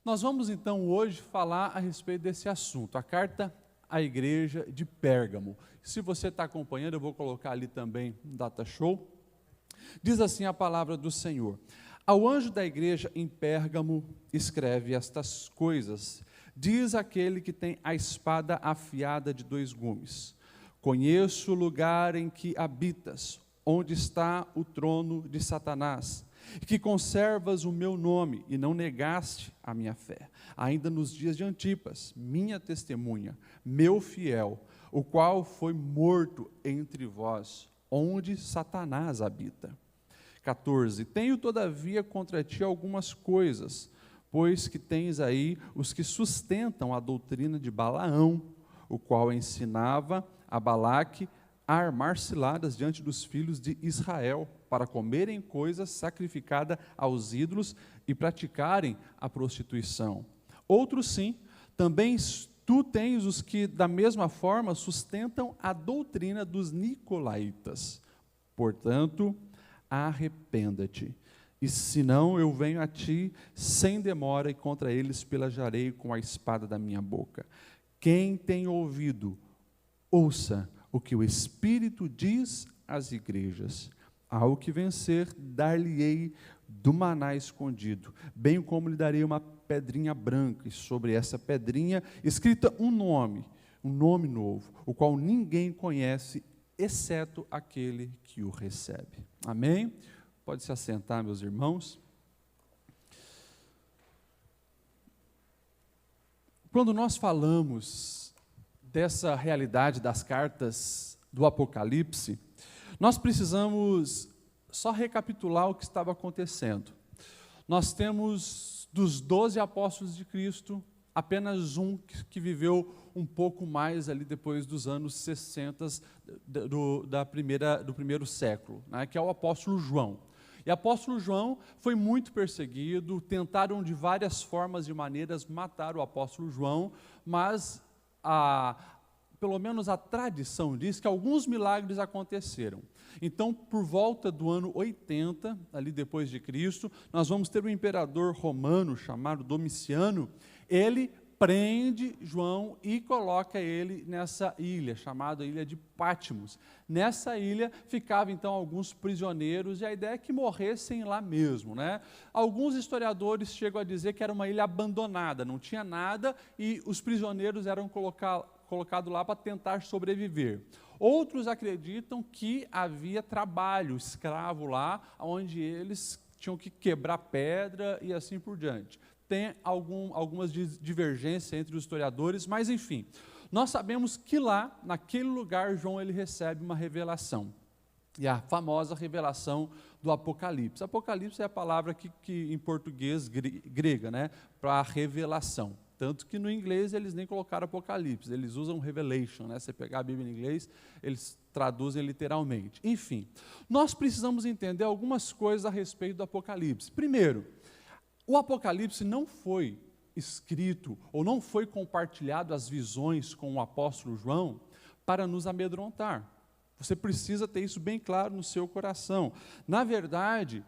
Nós vamos então hoje falar a respeito desse assunto, a carta à igreja de Pérgamo. Se você está acompanhando, eu vou colocar ali também no Data Show. Diz assim a palavra do Senhor: ao anjo da igreja em Pérgamo escreve estas coisas, diz aquele que tem a espada afiada de 2 gumes. Conheço o lugar em que habitas, onde está o trono de Satanás, e que conservas o meu nome e não negaste a minha fé, ainda nos dias de Antipas, minha testemunha, meu fiel, o qual foi morto entre vós, onde Satanás habita. 14. Tenho todavia contra ti algumas coisas, pois que tens aí os que sustentam a doutrina de Balaão, o qual ensinava a Balaque a armar ciladas diante dos filhos de Israel, para comerem coisas sacrificadas aos ídolos e praticarem a prostituição. Outros sim, também tu tens os que da mesma forma sustentam a doutrina dos nicolaítas. Portanto, arrependa-te, e senão eu venho a ti sem demora e contra eles pelejarei com a espada da minha boca. Quem tem ouvido, ouça o que o Espírito diz às igrejas. Ao que vencer, dar-lhe-ei do maná escondido, bem como lhe darei uma pedrinha branca, e sobre essa pedrinha escrita um nome novo, o qual ninguém conhece, exceto aquele que o recebe. Amém? Pode se assentar, meus irmãos. Quando nós falamos dessa realidade das cartas do Apocalipse, nós precisamos só recapitular o que estava acontecendo. Nós temos dos 12 apóstolos de Cristo, apenas um que viveu um pouco mais ali depois dos anos 60 do primeiro século, né, que é o apóstolo João. E o apóstolo João foi muito perseguido, tentaram de várias formas e maneiras matar o apóstolo João, mas pelo menos a tradição diz que alguns milagres aconteceram. Então, por volta do ano 80, ali depois de Cristo, nós vamos ter um imperador romano chamado Domiciano. Ele prende João e coloca ele nessa ilha, chamada Ilha de Patmos. Nessa ilha ficavam então alguns prisioneiros, e a ideia é que morressem lá mesmo, né? Alguns historiadores chegam a dizer que era uma ilha abandonada, não tinha nada, e os prisioneiros eram colocados lá para tentar sobreviver. Outros acreditam que havia trabalho escravo lá, onde eles tinham que quebrar pedra e assim por diante. Tem algumas divergências entre os historiadores, mas enfim, nós sabemos que lá, naquele lugar, João ele recebe uma revelação, e a famosa revelação do Apocalipse. Apocalipse é a palavra que em português grega, né, para revelação. Tanto que no inglês eles nem colocaram Apocalipse, eles usam Revelation, né? Você pegar a Bíblia em inglês, eles traduzem literalmente. Enfim, nós precisamos entender algumas coisas a respeito do Apocalipse. Primeiro, o Apocalipse não foi escrito ou não foi compartilhado as visões com o apóstolo João para nos amedrontar. Você precisa ter isso bem claro no seu coração. Na verdade,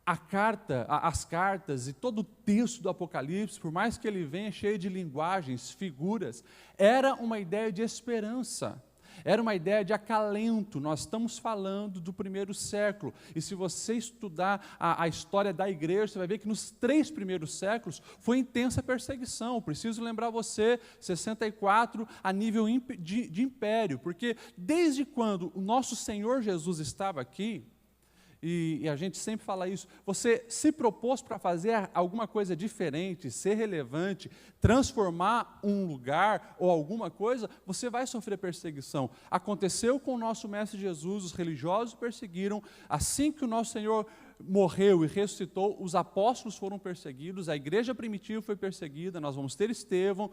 as cartas e todo o texto do Apocalipse, por mais que ele venha cheio de linguagens, figuras, era uma ideia de esperança, era uma ideia de acalento. Nós estamos falando do primeiro século, e se você estudar a história da igreja, você vai ver que nos 3 primeiros séculos foi intensa perseguição. Preciso lembrar você, 64 a nível de império, porque desde quando o nosso Senhor Jesus estava aqui, e a gente sempre fala isso, você se propôs para fazer alguma coisa diferente, ser relevante, transformar um lugar ou alguma coisa, você vai sofrer perseguição. Aconteceu com o nosso Mestre Jesus, os religiosos perseguiram, assim que o nosso Senhor morreu e ressuscitou, os apóstolos foram perseguidos, a igreja primitiva foi perseguida, nós vamos ter Estevão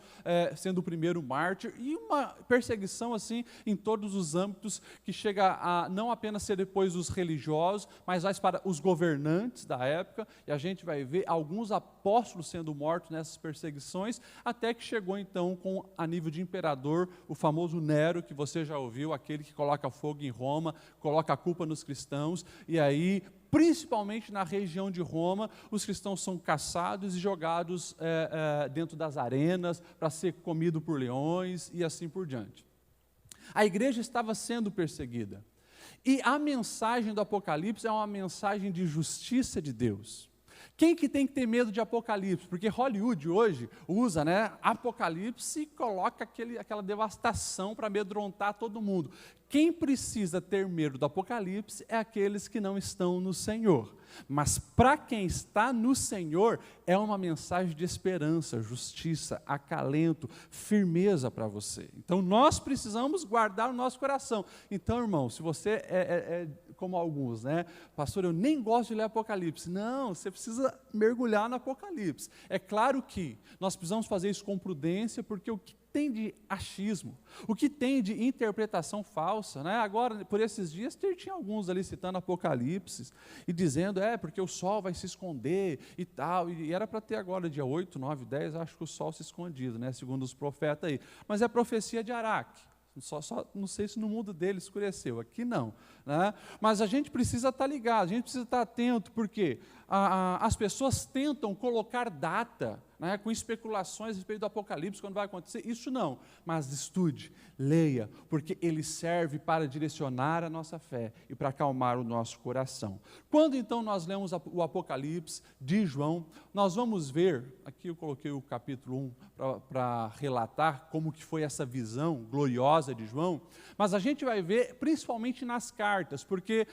sendo o primeiro mártir, e uma perseguição assim em todos os âmbitos, que chega a não apenas ser depois os religiosos, mas vai para os governantes da época, e a gente vai ver alguns apóstolos sendo mortos nessas perseguições, até que chegou então a nível de imperador, o famoso Nero, que você já ouviu, aquele que coloca fogo em Roma, coloca a culpa nos cristãos, e aí principalmente na região de Roma, os cristãos são caçados e jogados dentro das arenas para ser comido por leões e assim por diante. A igreja estava sendo perseguida. E a mensagem do Apocalipse é uma mensagem de justiça de Deus. Quem que tem que ter medo de Apocalipse? Porque Hollywood hoje usa, Apocalipse e coloca aquela devastação para amedrontar todo mundo. Quem precisa ter medo do Apocalipse é aqueles que não estão no Senhor. Mas para quem está no Senhor, é uma mensagem de esperança, justiça, acalento, firmeza para você. Então nós precisamos guardar o nosso coração. Então, irmão, se você é como alguns, pastor, eu nem gosto de ler Apocalipse. Não, você precisa mergulhar no Apocalipse. É claro que nós precisamos fazer isso com prudência, porque o que tem de achismo, o que tem de interpretação falsa, Agora, por esses dias, tinha alguns ali citando Apocalipse e dizendo, porque o sol vai se esconder e tal, e era para ter agora, dia 8, 9, 10, acho que o sol se escondido, segundo os profetas aí, mas é profecia de Araque. Só não sei se no mundo dele escureceu, aqui não. Mas a gente precisa estar ligado, a gente precisa estar atento, porque as pessoas tentam colocar data, com especulações a respeito do Apocalipse, quando vai acontecer. Isso não, mas estude, leia, porque ele serve para direcionar a nossa fé e para acalmar o nosso coração. Quando então nós lemos o Apocalipse de João, nós vamos ver, aqui eu coloquei o capítulo 1 para relatar como que foi essa visão gloriosa de João, mas a gente vai ver principalmente nas cartas, porque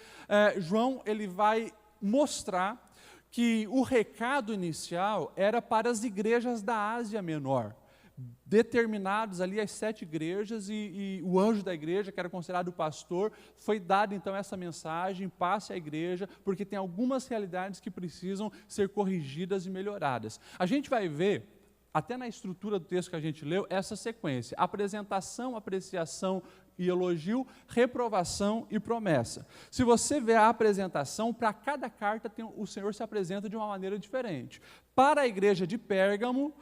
João ele vai mostrar que o recado inicial era para as igrejas da Ásia Menor, determinados ali as 7 igrejas, e o anjo da igreja, que era considerado o pastor, foi dado então essa mensagem, passe à igreja, porque tem algumas realidades que precisam ser corrigidas e melhoradas. A gente vai ver, até na estrutura do texto que a gente leu, essa sequência: apresentação, apreciação e elogio, reprovação e promessa. Se você vê a apresentação, para cada carta o Senhor se apresenta de uma maneira diferente. Para a igreja de Pérgamo,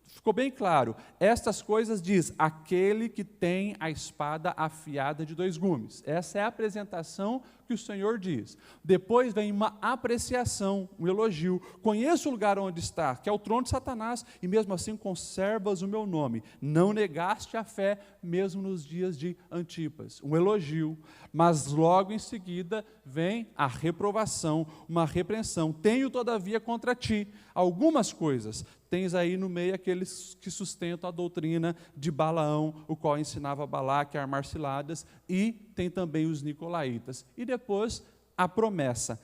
ficou bem claro, estas coisas diz, aquele que tem a espada afiada de 2 gumes. Essa é a apresentação que o Senhor diz. Depois vem uma apreciação, um elogio. Conheço o lugar onde está, que é o trono de Satanás, e mesmo assim conservas o meu nome. Não negaste a fé, mesmo nos dias de Antipas. Um elogio, mas logo em seguida vem a reprovação, uma repreensão. Tenho, todavia, contra ti algumas coisas. Tens aí no meio aqueles que sustentam a doutrina de Balaão, o qual ensinava Balaque a armar ciladas, e tem também os nicolaítas. E depois a promessa.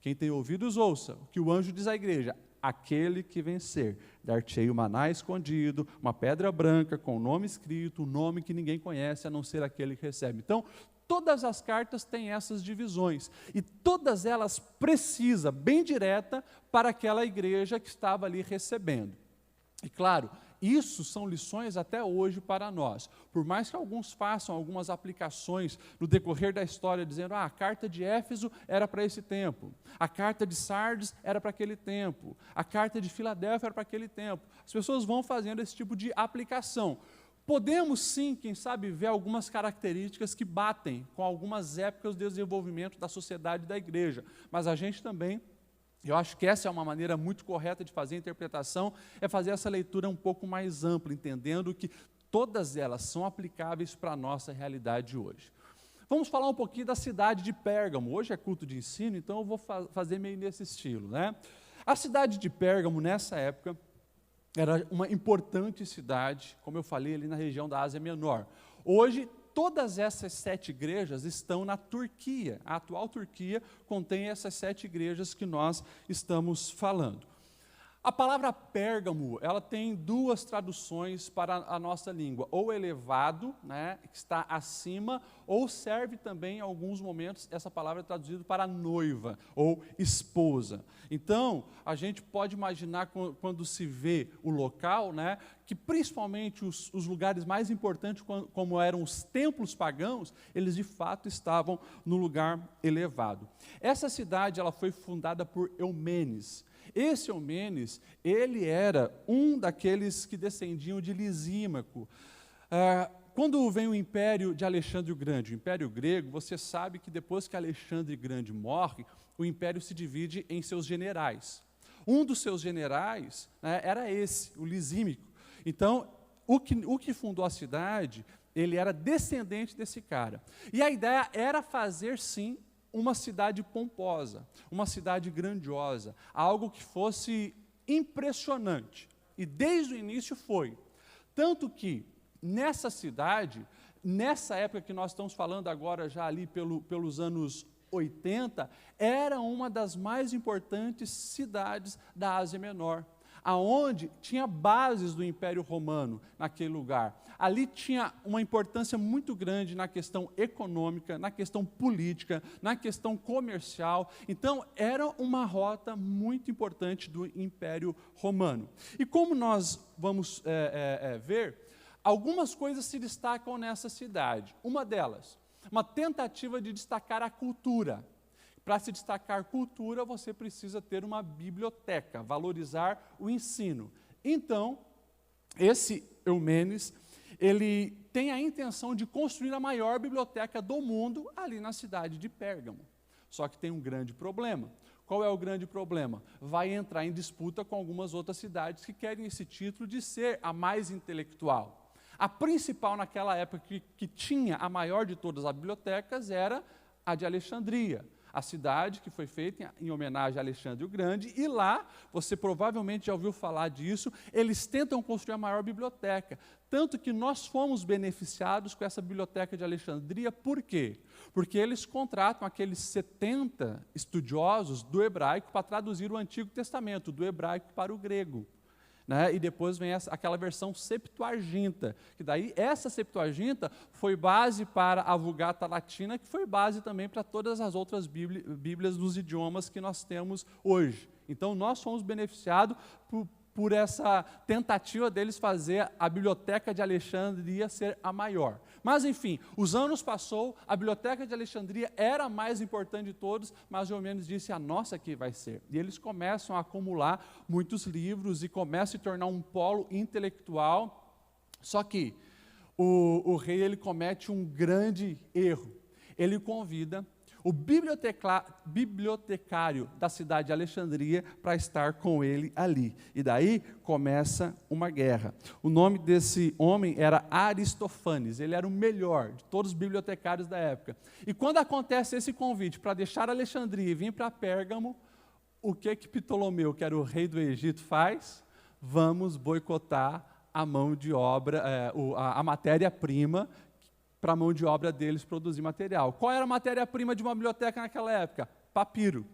Quem tem ouvidos, ouça o que o anjo diz à igreja: aquele que vencer, dar-te-ei o maná escondido, uma pedra branca com o nome escrito, um nome que ninguém conhece, a não ser aquele que recebe. Então, todas as cartas têm essas divisões, e todas elas precisam, bem direta, para aquela igreja que estava ali recebendo. E claro, isso são lições até hoje para nós. Por mais que alguns façam algumas aplicações no decorrer da história, dizendo, a carta de Éfeso era para esse tempo, a carta de Sardes era para aquele tempo, a carta de Filadélfia era para aquele tempo. As pessoas vão fazendo esse tipo de aplicação. Podemos sim, quem sabe, ver algumas características que batem com algumas épocas de desenvolvimento da sociedade e da igreja, mas a gente também, eu acho que essa é uma maneira muito correta de fazer a interpretação, é fazer essa leitura um pouco mais ampla, entendendo que todas elas são aplicáveis para a nossa realidade hoje. Vamos falar um pouquinho da cidade de Pérgamo. Hoje é culto de ensino, então eu vou fazer meio nesse estilo, A cidade de Pérgamo, nessa época, era uma importante cidade, como eu falei, ali na região da Ásia Menor. Hoje, todas essas 7 igrejas estão na Turquia. A atual Turquia contém essas 7 igrejas que nós estamos falando. A palavra Pérgamo, ela tem 2 traduções para a nossa língua, ou elevado, que está acima, ou serve também, em alguns momentos, essa palavra é traduzida para noiva, ou esposa. Então, a gente pode imaginar, quando se vê o local, que principalmente os lugares mais importantes, como eram os templos pagãos, eles de fato estavam no lugar elevado. Essa cidade ela foi fundada por Eumenes. Esse Eumenes, ele era um daqueles que descendiam de Lisímaco. quando vem o Império de Alexandre o Grande, o Império Grego, você sabe que depois que Alexandre Grande morre, o Império se divide em seus generais. Um dos seus generais, né, era esse, o Lisímico. Então, o que fundou a cidade, ele era descendente desse cara. E a ideia era fazer, sim, uma cidade pomposa, uma cidade grandiosa, algo que fosse impressionante. E desde o início foi. Tanto que, nessa cidade, nessa época que nós estamos falando agora, já ali pelos anos 80, era uma das mais importantes cidades da Ásia Menor, aonde tinha bases do Império Romano naquele lugar. Ali tinha uma importância muito grande na questão econômica, na questão política, na questão comercial. Então, era uma rota muito importante do Império Romano. E como nós vamos ver, algumas coisas se destacam nessa cidade. Uma delas, uma tentativa de destacar a cultura. Para se destacar cultura, você precisa ter uma biblioteca, valorizar o ensino. Então, esse Eumênides, ele tem a intenção de construir a maior biblioteca do mundo ali na cidade de Pérgamo. Só que tem um grande problema. Qual é o grande problema? Vai entrar em disputa com algumas outras cidades que querem esse título de ser a mais intelectual. A principal naquela época que tinha a maior de todas as bibliotecas era a de Alexandria, a cidade que foi feita em homenagem a Alexandre o Grande, e lá, você provavelmente já ouviu falar disso, eles tentam construir a maior biblioteca, tanto que nós fomos beneficiados com essa biblioteca de Alexandria. Por quê? Porque eles contratam aqueles 70 estudiosos do hebraico para traduzir o Antigo Testamento, do hebraico para o grego. Né? E depois vem aquela versão Septuaginta, que daí essa Septuaginta foi base para a Vulgata Latina, que foi base também para todas as outras bíblias dos idiomas que nós temos hoje. Então, nós fomos beneficiados por essa tentativa deles fazer a biblioteca de Alexandria ser a maior. Mas, enfim, os anos passou, a biblioteca de Alexandria era a mais importante de todos, mas Eumênides disse, a nossa que vai ser. E eles começam a acumular muitos livros e começam a se tornar um polo intelectual. Só que o rei ele comete um grande erro. Ele convida o bibliotecário da cidade de Alexandria para estar com ele ali. E daí começa uma guerra. O nome desse homem era Aristofanes, ele era o melhor de todos os bibliotecários da época. E quando acontece esse convite para deixar Alexandria e vir para Pérgamo, o que Ptolomeu, que era o rei do Egito, faz? Vamos boicotar a mão de obra, a matéria-prima, para a mão de obra deles produzir material. Qual era a matéria-prima de uma biblioteca naquela época? Papiro.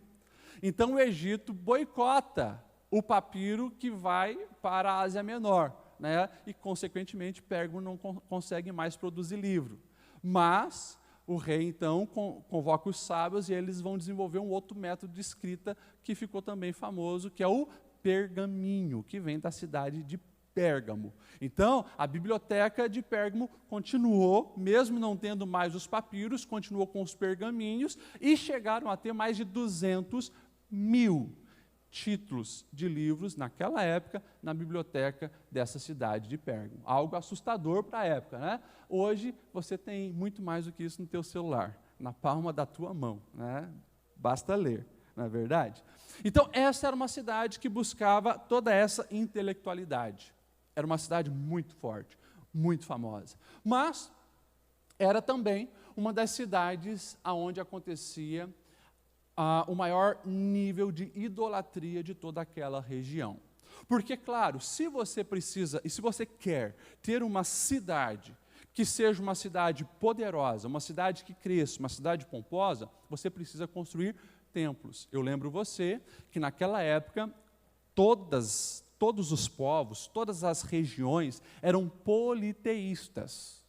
Então o Egito boicota o papiro que vai para a Ásia Menor, né? E, consequentemente, Pérgamo não consegue mais produzir livro. Mas o rei, então, convoca os sábios e eles vão desenvolver um outro método de escrita que ficou também famoso, que é o pergaminho, que vem da cidade de Pérgamo. Então, a biblioteca de Pérgamo continuou, mesmo não tendo mais os papiros, continuou com os pergaminhos e chegaram a ter mais de 200.000 títulos de livros naquela época na biblioteca dessa cidade de Pérgamo. Algo assustador para a época, né? Hoje você tem muito mais do que isso no teu celular, na palma da tua mão, né? Basta ler, não é verdade? Então, essa era uma cidade que buscava toda essa intelectualidade. Era uma cidade muito forte, muito famosa. Mas era também uma das cidades onde acontecia o maior nível de idolatria de toda aquela região. Porque, claro, se você precisa e se você quer ter uma cidade que seja uma cidade poderosa, uma cidade que cresça, uma cidade pomposa, você precisa construir templos. Eu lembro você que naquela época todos os povos, todas as regiões eram politeístas.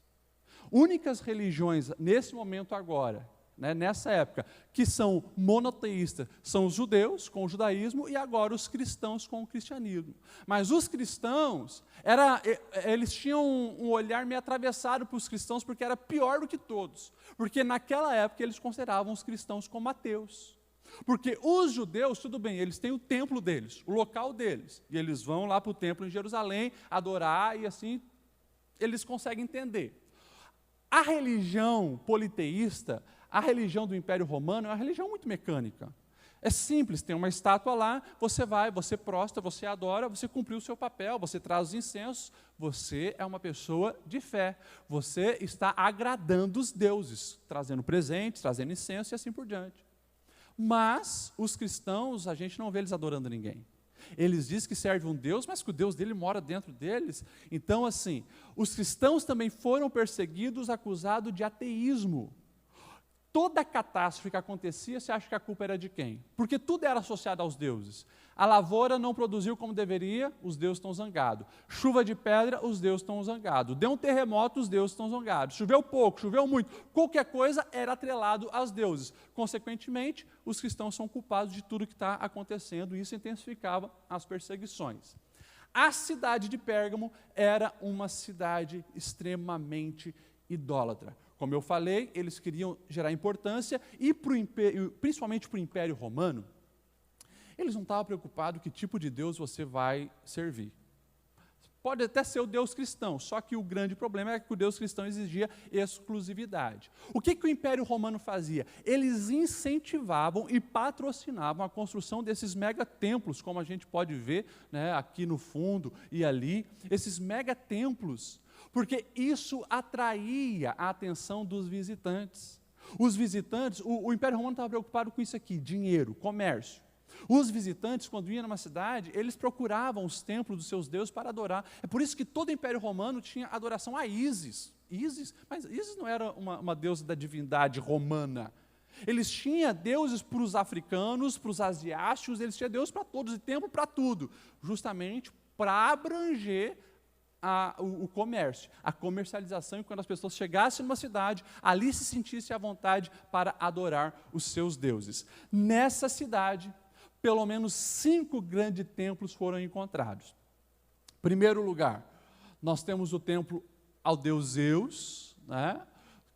Únicas religiões nesse momento agora, né, nessa época, que são monoteístas, são os judeus com o judaísmo e agora os cristãos com o cristianismo. Mas os cristãos, eles tinham um olhar meio atravessado para os cristãos porque era pior do que todos. Porque naquela época eles consideravam os cristãos como ateus. Porque os judeus, tudo bem, eles têm o templo deles, o local deles, e eles vão lá para o templo em Jerusalém, adorar, e assim, eles conseguem entender. A religião politeísta, a religião do Império Romano, é uma religião muito mecânica. É simples, tem uma estátua lá, você vai, você prostra, você adora, você cumpriu o seu papel, você traz os incensos, você é uma pessoa de fé, você está agradando os deuses, trazendo presentes, trazendo incenso e assim por diante. Mas os cristãos, a gente não vê eles adorando ninguém. Eles dizem que servem um Deus, mas que o Deus dele mora dentro deles. Então, assim, os cristãos também foram perseguidos, acusados de ateísmo. Toda catástrofe que acontecia, você acha que a culpa era de quem? Porque tudo era associado aos deuses. A lavoura não produziu como deveria, os deuses estão zangados. Chuva de pedra, os deuses estão zangados. Deu um terremoto, os deuses estão zangados. Choveu pouco, choveu muito. Qualquer coisa era atrelado aos deuses. Consequentemente, os cristãos são culpados de tudo que está acontecendo, e isso intensificava as perseguições. A cidade de Pérgamo era uma cidade extremamente idólatra. Como eu falei, eles queriam gerar importância, e principalmente para o Império Romano, eles não estavam preocupados que tipo de Deus você vai servir. Pode até ser o Deus cristão, só que o grande problema é que o Deus cristão exigia exclusividade. O que o Império Romano fazia? Eles incentivavam e patrocinavam a construção desses megatemplos, como a gente pode ver, né, aqui no fundo e ali, esses megatemplos, porque isso atraía a atenção dos visitantes. Os visitantes, o Império Romano estava preocupado com isso aqui, dinheiro, comércio. Os visitantes, quando iam numa cidade, eles procuravam os templos dos seus deuses para adorar. É por isso que todo o Império Romano tinha adoração a Ísis. Mas Ísis não era uma deusa da divindade romana. Eles tinham deuses para os africanos, para os asiáticos, eles tinham deuses para todos e templo para tudo, justamente para abranger o comércio, a comercialização, e quando as pessoas chegassem numa cidade, ali se sentissem à vontade para adorar os seus deuses. Nessa cidade, pelo menos 5 grandes templos foram encontrados. Primeiro lugar, nós temos o templo ao deus Zeus, né,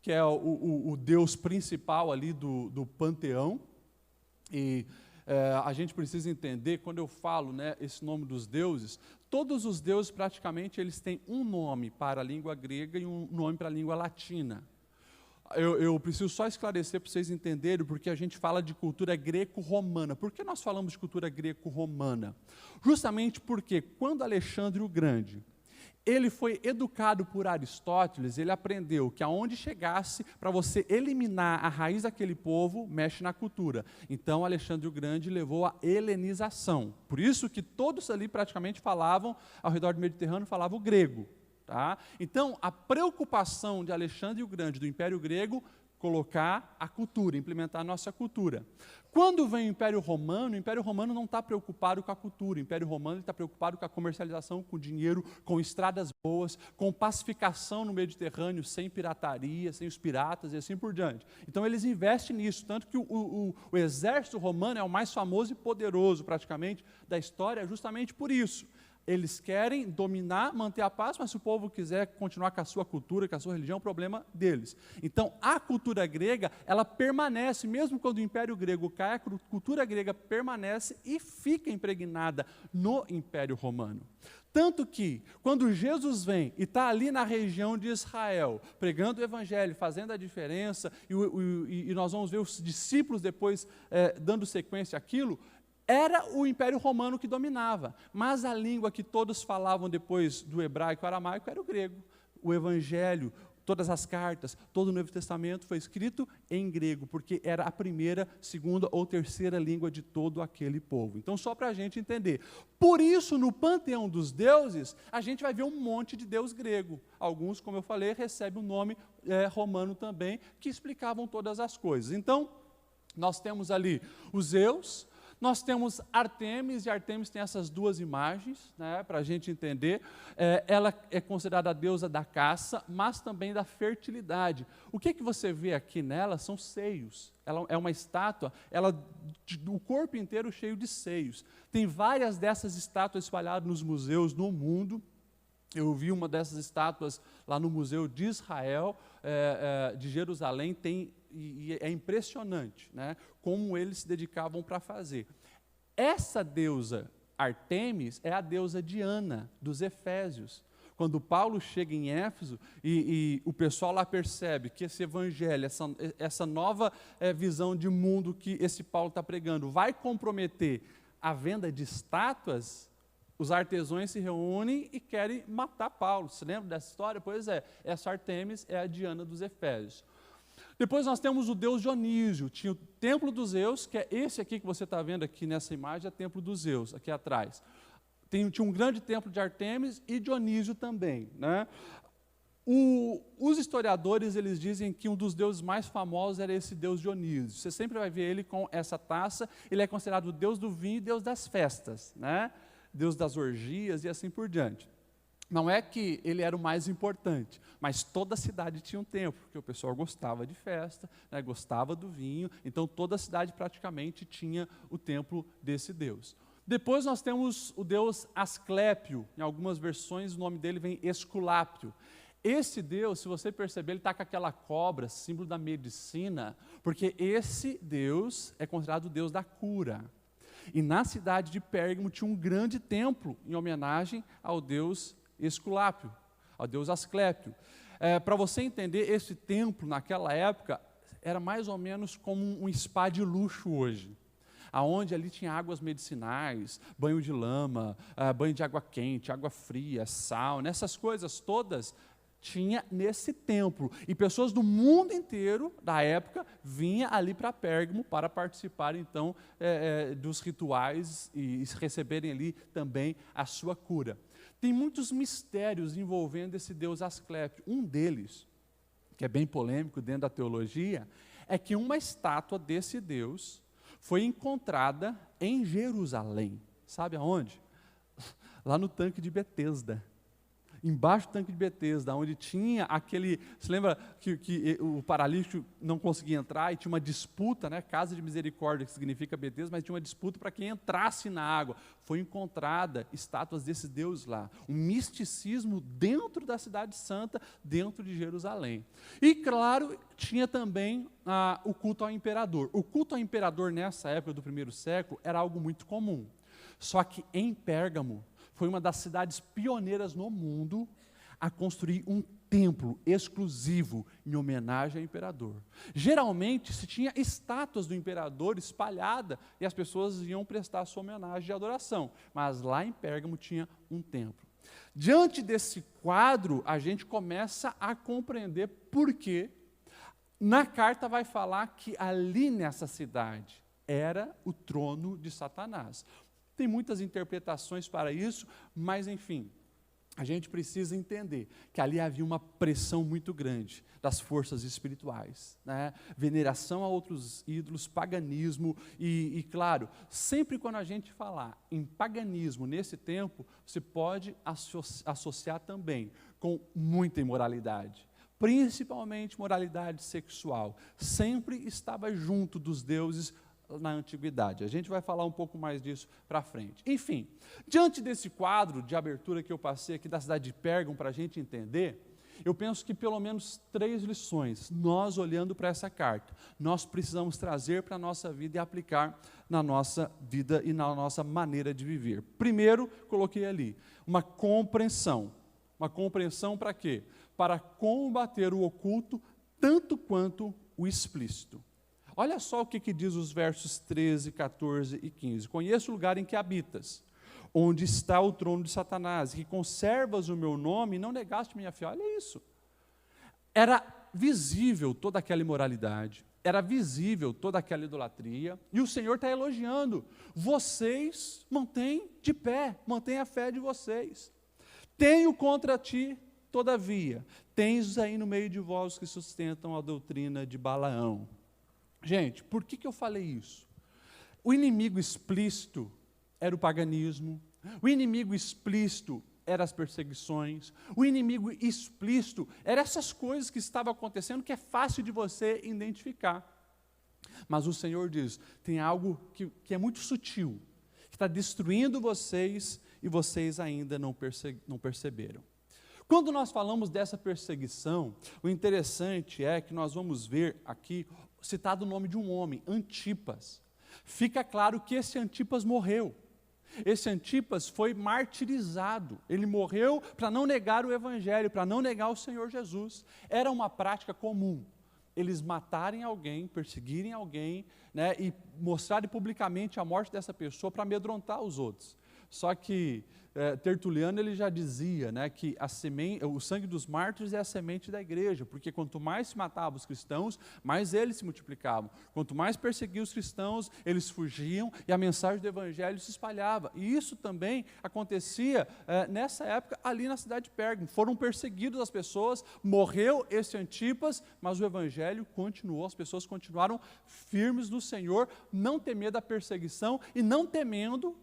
que é o deus principal ali do panteão, e a gente precisa entender, quando eu falo, né, esse nome dos deuses, todos os deuses praticamente eles têm um nome para a língua grega e um nome para a língua latina. Eu preciso só esclarecer para vocês entenderem, porque a gente fala de cultura greco-romana. Por que nós falamos de cultura greco-romana? Justamente porque quando Alexandre o Grande, ele foi educado por Aristóteles, ele aprendeu que aonde chegasse, para você eliminar a raiz daquele povo, mexe na cultura. Então, Alexandre o Grande levou a helenização. Por isso que todos ali praticamente falavam, ao redor do Mediterrâneo, falavam o grego. Tá? Então, a preocupação de Alexandre o Grande, do Império Grego, colocar a cultura, implementar a nossa cultura. Quando vem o Império Romano não está preocupado com a cultura, o Império Romano está preocupado com a comercialização, com dinheiro, com estradas boas, com pacificação no Mediterrâneo, sem pirataria, sem os piratas e assim por diante. Então eles investem nisso, tanto que o exército romano é o mais famoso e poderoso praticamente da história, justamente por isso. Eles querem dominar, manter a paz, mas se o povo quiser continuar com a sua cultura, com a sua religião, é o problema deles. Então, a cultura grega, ela permanece, mesmo quando o Império Grego cai, a cultura grega permanece e fica impregnada no Império Romano. Tanto que, quando Jesus vem e está ali na região de Israel, pregando o Evangelho, fazendo a diferença, e nós vamos ver os discípulos depois dando sequência àquilo, era o Império Romano que dominava, mas a língua que todos falavam depois do hebraico e aramaico era o grego. O Evangelho, todas as cartas, todo o Novo Testamento foi escrito em grego, porque era a primeira, segunda ou terceira língua de todo aquele povo. Então, só para a gente entender. Por isso, no panteão dos deuses, a gente vai ver um monte de deus grego. Alguns, como eu falei, recebem o nome romano também, que explicavam todas as coisas. Então, nós temos ali os Zeus, nós temos Artemis, e Artemis tem essas duas imagens, né, para a gente entender. Ela é considerada a deusa da caça, mas também da fertilidade. O que você vê aqui nela são seios. Ela é uma estátua, o corpo inteiro cheio de seios. Tem várias dessas estátuas espalhadas nos museus no mundo. Eu vi uma dessas estátuas lá no Museu de Israel, de Jerusalém, e é impressionante, né, como eles se dedicavam para fazer. Essa deusa Artemis é a deusa Diana, dos Efésios. Quando Paulo chega em Éfeso e o pessoal lá percebe que esse evangelho, essa nova visão de mundo que esse Paulo está pregando, vai comprometer a venda de estátuas, os artesãos se reúnem e querem matar Paulo. Você lembra dessa história? Pois é, essa Artemis é a Diana dos Efésios. Depois nós temos o deus Dionísio, tinha o templo dos Zeus, que é esse aqui que você está vendo aqui nessa imagem, é o templo dos Zeus, aqui atrás. Tinha um grande templo de Artemis e Dionísio também, né? Os historiadores, eles dizem que um dos deuses mais famosos era esse deus Dionísio. Você sempre vai ver ele com essa taça, ele é considerado o deus do vinho e deus das festas, né? Deus das orgias e assim por diante. Não é que ele era o mais importante, mas toda a cidade tinha um templo, porque o pessoal gostava de festa, né, gostava do vinho, então toda a cidade praticamente tinha o templo desse deus. Depois nós temos o deus Asclépio, em algumas versões o nome dele vem Esculápio. Esse deus, se você perceber, ele está com aquela cobra, símbolo da medicina, porque esse deus é considerado o deus da cura. E na cidade de Pérgamo tinha um grande templo em homenagem ao deus Esculápio, ao deus Asclépio. Para você entender, esse templo naquela época era mais ou menos como um spa de luxo hoje, aonde ali tinha águas medicinais, banho de lama, banho de água quente, água fria, sauna, essas coisas todas tinha nesse templo. E pessoas do mundo inteiro, da época, vinham ali para Pérgamo para participar, então, dos rituais e receberem ali também a sua cura. Tem muitos mistérios envolvendo esse deus Asclépio. Um deles, que é bem polêmico dentro da teologia, é que uma estátua desse deus foi encontrada em Jerusalém. Sabe aonde? Lá no tanque de Betesda. Embaixo do tanque de Betesda, onde tinha aquele... Você lembra que o paralítico não conseguia entrar e tinha uma disputa, né? Casa de misericórdia, que significa Betesda, mas tinha uma disputa para quem entrasse na água. Foi encontrada estátuas desse Deus lá. Um misticismo dentro da cidade santa, dentro de Jerusalém. E, claro, tinha também o culto ao imperador. O culto ao imperador, nessa época do primeiro século, era algo muito comum. Só que em Pérgamo, foi uma das cidades pioneiras no mundo a construir um templo exclusivo em homenagem ao imperador. Geralmente se tinha estátuas do imperador espalhada e as pessoas iam prestar sua homenagem de adoração, mas lá em Pérgamo tinha um templo. Diante desse quadro, a gente começa a compreender por que na carta vai falar que ali nessa cidade era o trono de Satanás. Tem muitas interpretações para isso, mas enfim, a gente precisa entender que ali havia uma pressão muito grande das forças espirituais, né? Veneração a outros ídolos, paganismo e claro, sempre quando a gente falar em paganismo nesse tempo, você pode associar também com muita imoralidade. Principalmente moralidade sexual, sempre estava junto dos deuses na antiguidade. A gente vai falar um pouco mais disso para frente. Enfim, diante desse quadro de abertura que eu passei aqui da cidade de Pérgamo para a gente entender, eu penso que pelo menos 3 lições, nós olhando para essa carta, nós precisamos trazer para a nossa vida e aplicar na nossa vida e na nossa maneira de viver. Primeiro, coloquei ali, uma compreensão. Uma compreensão para quê? Para combater o oculto tanto quanto o explícito. Olha só o que diz os versos 13, 14 e 15. Conheço o lugar em que habitas, onde está o trono de Satanás, que conservas o meu nome e não negaste minha fé. Olha isso. Era visível toda aquela imoralidade, era visível toda aquela idolatria, e o Senhor está elogiando. Vocês mantêm de pé, mantêm a fé de vocês. Tenho contra ti, todavia, tens aí no meio de vós que sustentam a doutrina de Balaão. Gente, por que eu falei isso? O inimigo explícito era o paganismo, o inimigo explícito eram as perseguições, o inimigo explícito eram essas coisas que estavam acontecendo que é fácil de você identificar. Mas o Senhor diz, tem algo que é muito sutil, que está destruindo vocês e vocês ainda não perceberam. Quando nós falamos dessa perseguição, o interessante é que nós vamos ver aqui citado o nome de um homem, Antipas. Fica claro que esse Antipas morreu. Esse Antipas foi martirizado, ele morreu para não negar o Evangelho, para não negar o Senhor Jesus. Era uma prática comum, eles matarem alguém, perseguirem alguém, né, e mostrarem publicamente a morte dessa pessoa para amedrontar os outros. Só que Tertuliano ele já dizia, né, que o sangue dos mártires é a semente da igreja, porque quanto mais se matava os cristãos, mais eles se multiplicavam. Quanto mais perseguiam os cristãos, eles fugiam e a mensagem do evangelho se espalhava. E isso também acontecia nessa época ali na cidade de Pérgamo. Foram perseguidos as pessoas, morreu esse Antipas, mas o evangelho continuou, as pessoas continuaram firmes no Senhor, não temendo a perseguição e não temendo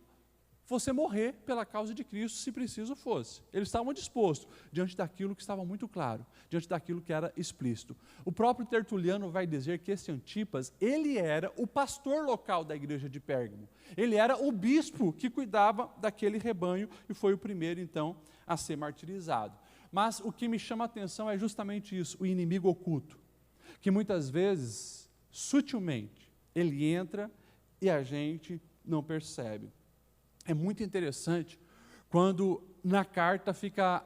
você morrer pela causa de Cristo, se preciso fosse. Eles estavam dispostos, diante daquilo que estava muito claro, diante daquilo que era explícito. O próprio Tertuliano vai dizer que esse Antipas, ele era o pastor local da igreja de Pérgamo. Ele era o bispo que cuidava daquele rebanho e foi o primeiro, então, a ser martirizado. Mas o que me chama a atenção é justamente isso, o inimigo oculto, que muitas vezes, sutilmente, ele entra e a gente não percebe. É muito interessante quando na carta fica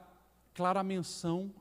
clara a menção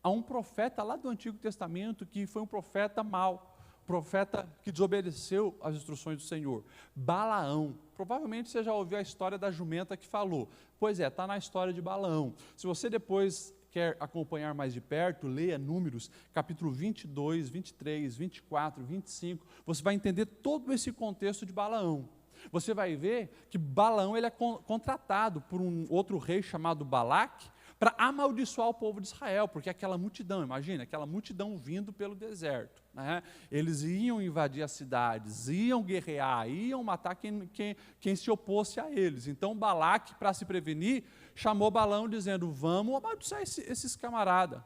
a um profeta lá do Antigo Testamento que foi um profeta mau, profeta que desobedeceu às instruções do Senhor, Balaão. Provavelmente você já ouviu a história da jumenta que falou. Pois é, está na história de Balaão. Se você depois quer acompanhar mais de perto, leia Números, capítulo 22, 23, 24, 25, você vai entender todo esse contexto de Balaão. Você vai ver que Balaão ele é contratado por um outro rei chamado Balaque para amaldiçoar o povo de Israel, porque aquela multidão, imagina, aquela multidão vindo pelo deserto, né? Eles iam invadir as cidades, iam guerrear, iam matar quem se opôsse a eles. Então Balaque, para se prevenir, chamou Balaão dizendo, vamos amaldiçoar esses camaradas.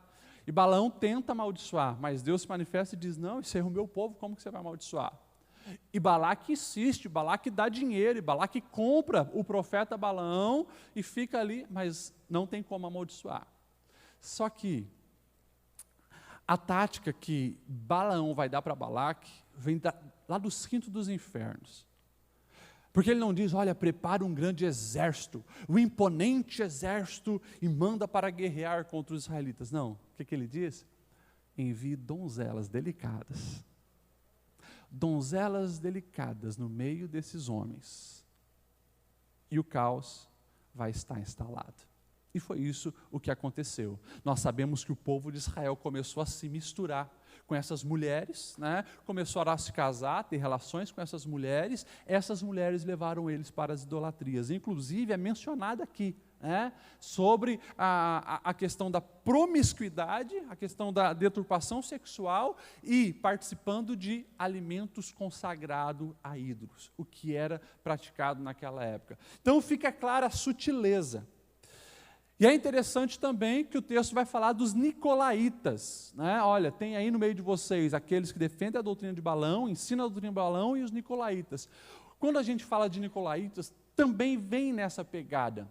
E Balaão tenta amaldiçoar, mas Deus se manifesta e diz, não, isso é o meu povo, como que você vai amaldiçoar? E Balaque insiste, Balaque dá dinheiro, e Balaque compra o profeta Balaão e fica ali, mas não tem como amaldiçoar. Só que a tática que Balaão vai dar para Balaque vem lá dos quintos dos infernos. Porque ele não diz, olha, prepara um grande exército, um imponente exército e manda para guerrear contra os israelitas. Não, o que ele diz? Envie donzelas delicadas. Donzelas delicadas no meio desses homens, e o caos vai estar instalado. E foi isso o que aconteceu. Nós sabemos que o povo de Israel começou a se misturar com essas mulheres, né? Começaram a se casar, ter relações com essas mulheres levaram eles para as idolatrias. Inclusive é mencionado aqui, sobre a questão da promiscuidade, a questão da deturpação sexual e participando de alimentos consagrados a ídolos, o que era praticado naquela época. Então fica clara a sutileza. E é interessante também que o texto vai falar dos nicolaítas, né? Olha, tem aí no meio de vocês aqueles que defendem a doutrina de Balaão, ensinam a doutrina de Balaão e os nicolaítas. Quando a gente fala de nicolaítas, também vem nessa pegada.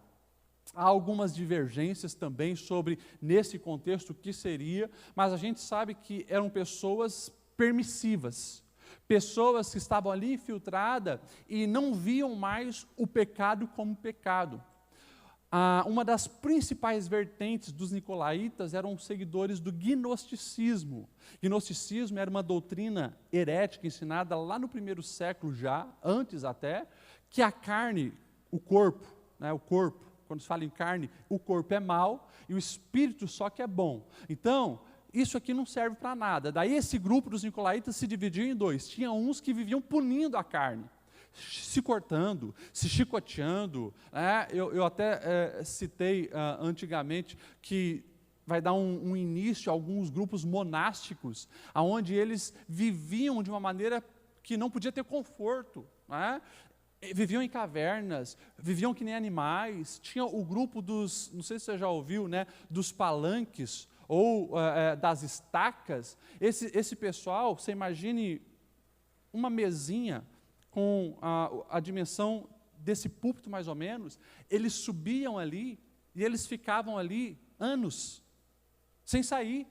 Há algumas divergências também sobre, nesse contexto, o que seria, mas a gente sabe que eram pessoas permissivas, pessoas que estavam ali infiltradas e não viam mais o pecado como pecado. Uma das principais vertentes dos nicolaítas eram seguidores do gnosticismo. Gnosticismo era uma doutrina herética ensinada lá no primeiro século já, antes até, que a carne, o corpo, quando se fala em carne, o corpo é mau e o espírito só que é bom. Então, isso aqui não serve para nada. Daí esse grupo dos nicolaítas se dividiu em dois. Tinha uns que viviam punindo a carne, se cortando, se chicoteando. Eu até citei antigamente que vai dar um início a alguns grupos monásticos, onde eles viviam de uma maneira que não podia ter conforto, viviam em cavernas, viviam que nem animais. Tinha o grupo dos, não sei se você já ouviu, dos palanques ou das estacas. Esse pessoal, você imagine uma mesinha com a dimensão desse púlpito mais ou menos, eles subiam ali e eles ficavam ali anos, sem sair,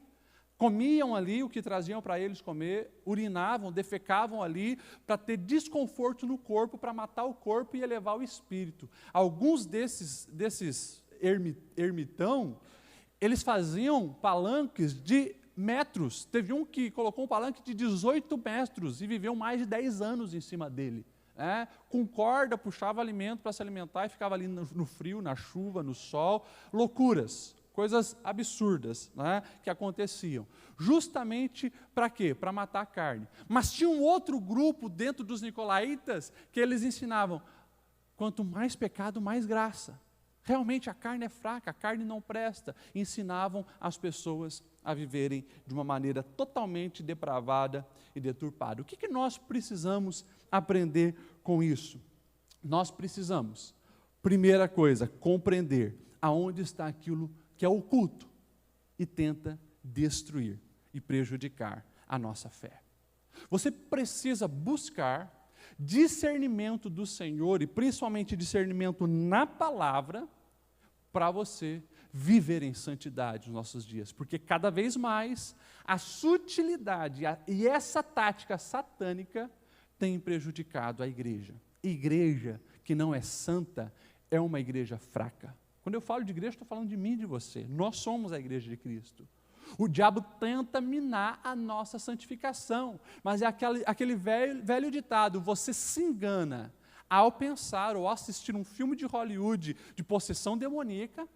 comiam ali o que traziam para eles comer, urinavam, defecavam ali, para ter desconforto no corpo, para matar o corpo e elevar o espírito. Alguns desses ermitão, eles faziam palanques de metros. Teve um que colocou um palanque de 18 metros e viveu mais de 10 anos em cima dele. Com corda, puxava alimento para se alimentar e ficava ali no frio, na chuva, no sol. Loucuras, coisas absurdas, que aconteciam. Justamente para quê? Para matar a carne. Mas tinha um outro grupo dentro dos nicolaítas que eles ensinavam: quanto mais pecado, mais graça. Realmente a carne é fraca, a carne não presta. Ensinavam as pessoas a viverem de uma maneira totalmente depravada e deturpada. O que nós precisamos aprender com isso? Nós precisamos, primeira coisa, compreender aonde está aquilo que é oculto e tenta destruir e prejudicar a nossa fé. Você precisa buscar discernimento do Senhor e principalmente discernimento na palavra para você viver em santidade nos nossos dias, porque cada vez mais a sutilidade e essa tática satânica tem prejudicado a igreja. Igreja que não é santa é uma igreja fraca. Quando eu falo de igreja, estou falando de mim e de você. Nós somos a igreja de Cristo. O diabo tenta minar a nossa santificação, mas é aquele velho ditado: você se engana ao pensar ou assistir um filme de Hollywood de possessão demoníaca,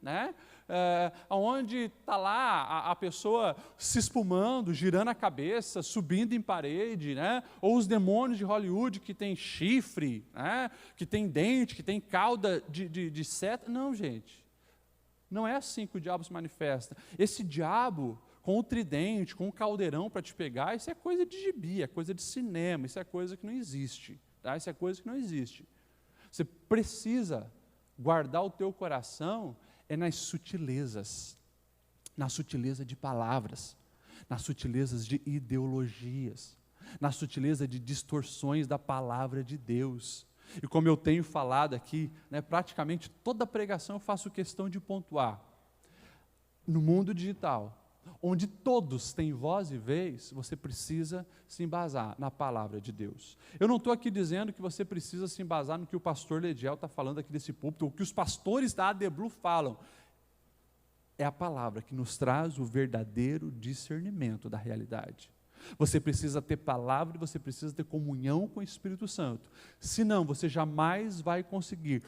onde está lá a pessoa se espumando, girando a cabeça, subindo em parede, ou os demônios de Hollywood que tem chifre, que tem dente, que tem cauda de seta. Não, gente, não é assim que o diabo se manifesta. Esse diabo com o tridente, com o caldeirão para te pegar, isso é coisa de gibi, é coisa de cinema, isso é coisa que não existe. Isso é coisa que não existe. Você precisa guardar o teu coração nas sutilezas, na sutileza de palavras, nas sutilezas de ideologias, na sutileza de distorções da palavra de Deus. E como eu tenho falado aqui, praticamente toda pregação eu faço questão de pontuar. No mundo digital, onde todos têm voz e vez, você precisa se embasar na palavra de Deus. Eu não estou aqui dizendo que você precisa se embasar no que o pastor Lediel está falando aqui desse púlpito, ou que os pastores da ADBlu falam. É a palavra que nos traz o verdadeiro discernimento da realidade. Você precisa ter palavra e você precisa ter comunhão com o Espírito Santo. Senão, você jamais vai conseguir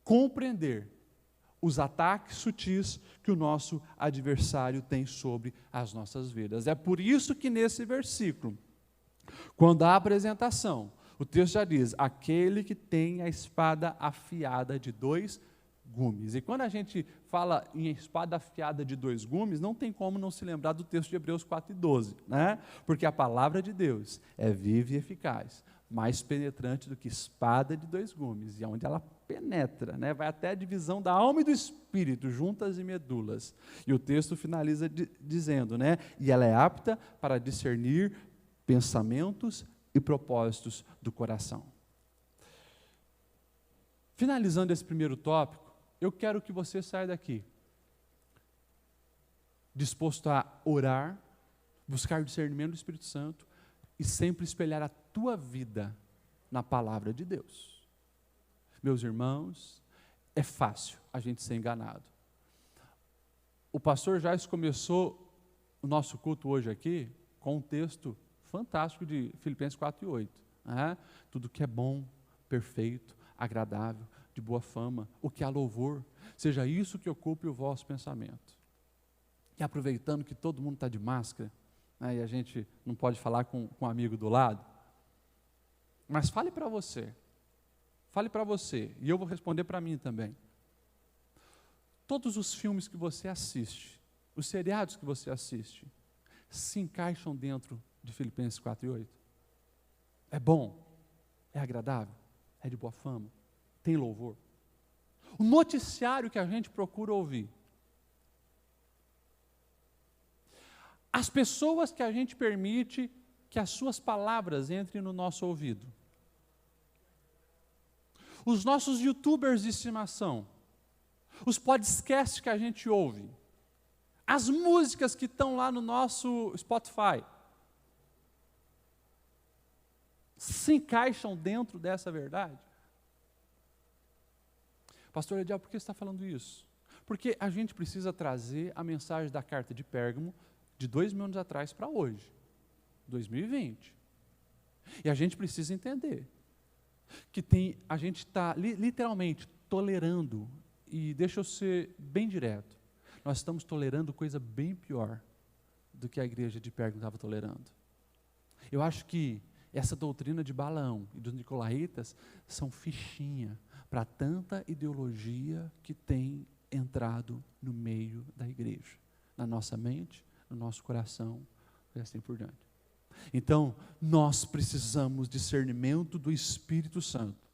compreender os ataques sutis que o nosso adversário tem sobre as nossas vidas. É por isso que nesse versículo, quando há apresentação, o texto já diz: aquele que tem a espada afiada de 2 gumes. E quando a gente fala em espada afiada de 2 gumes, não tem como não se lembrar do texto de Hebreus 4:12, Porque a palavra de Deus é viva e eficaz, mais penetrante do que espada de 2 gumes, e onde ela penetra, vai até a divisão da alma e do espírito, juntas e medulas. E o texto finaliza dizendo, e ela é apta para discernir pensamentos e propósitos do coração. Finalizando esse primeiro tópico, eu quero que você saia daqui disposto a orar, buscar discernimento do Espírito Santo e sempre espelhar a tua vida na palavra de Deus. Meus irmãos, é fácil a gente ser enganado. O pastor Jais começou o nosso culto hoje aqui com um texto fantástico de Filipenses 4:8. Tudo que é bom, perfeito, agradável, de boa fama, o que há louvor, seja isso que ocupe o vosso pensamento. E aproveitando que todo mundo está de máscara, e a gente não pode falar com um amigo do lado, mas fale para você, e eu vou responder para mim também. Todos os filmes que você assiste, os seriados que você assiste, se encaixam dentro de Filipenses 4:8? É bom? É agradável? É de boa fama? Tem louvor? O noticiário que a gente procura ouvir, as pessoas que a gente permite que as suas palavras entrem no nosso ouvido, os nossos youtubers de estimação, os podcasts que a gente ouve, As músicas que estão lá no nosso Spotify se encaixam dentro dessa verdade? Pastor Ediel, por que você está falando isso? Porque a gente precisa trazer a mensagem da carta de Pérgamo de 2000 anos atrás para hoje, 2020. E a gente precisa entender que a gente está literalmente tolerando, e deixa eu ser bem direto, nós estamos tolerando coisa bem pior do que a igreja de Pérgamo estava tolerando. Eu acho que essa doutrina de Balaão e dos nicolaítas são fichinha para tanta ideologia que tem entrado no meio da igreja, na nossa mente, no nosso coração e assim por diante. Então, nós precisamos discernimento do Espírito Santo,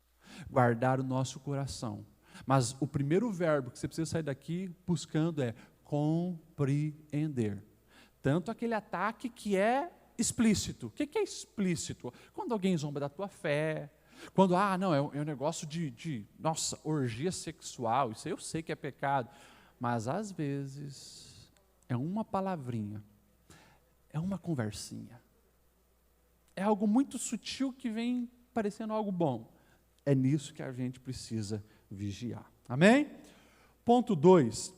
guardar o nosso coração. Mas o primeiro verbo que você precisa sair daqui buscando é compreender. Tanto aquele ataque que é explícito. O que é explícito? Quando alguém zomba da tua fé, quando, não, é um negócio nossa, orgia sexual, isso aí eu sei que é pecado, mas às vezes é uma palavrinha, é uma conversinha, é algo muito sutil que vem parecendo algo bom. É nisso que a gente precisa vigiar. Amém? Ponto 2,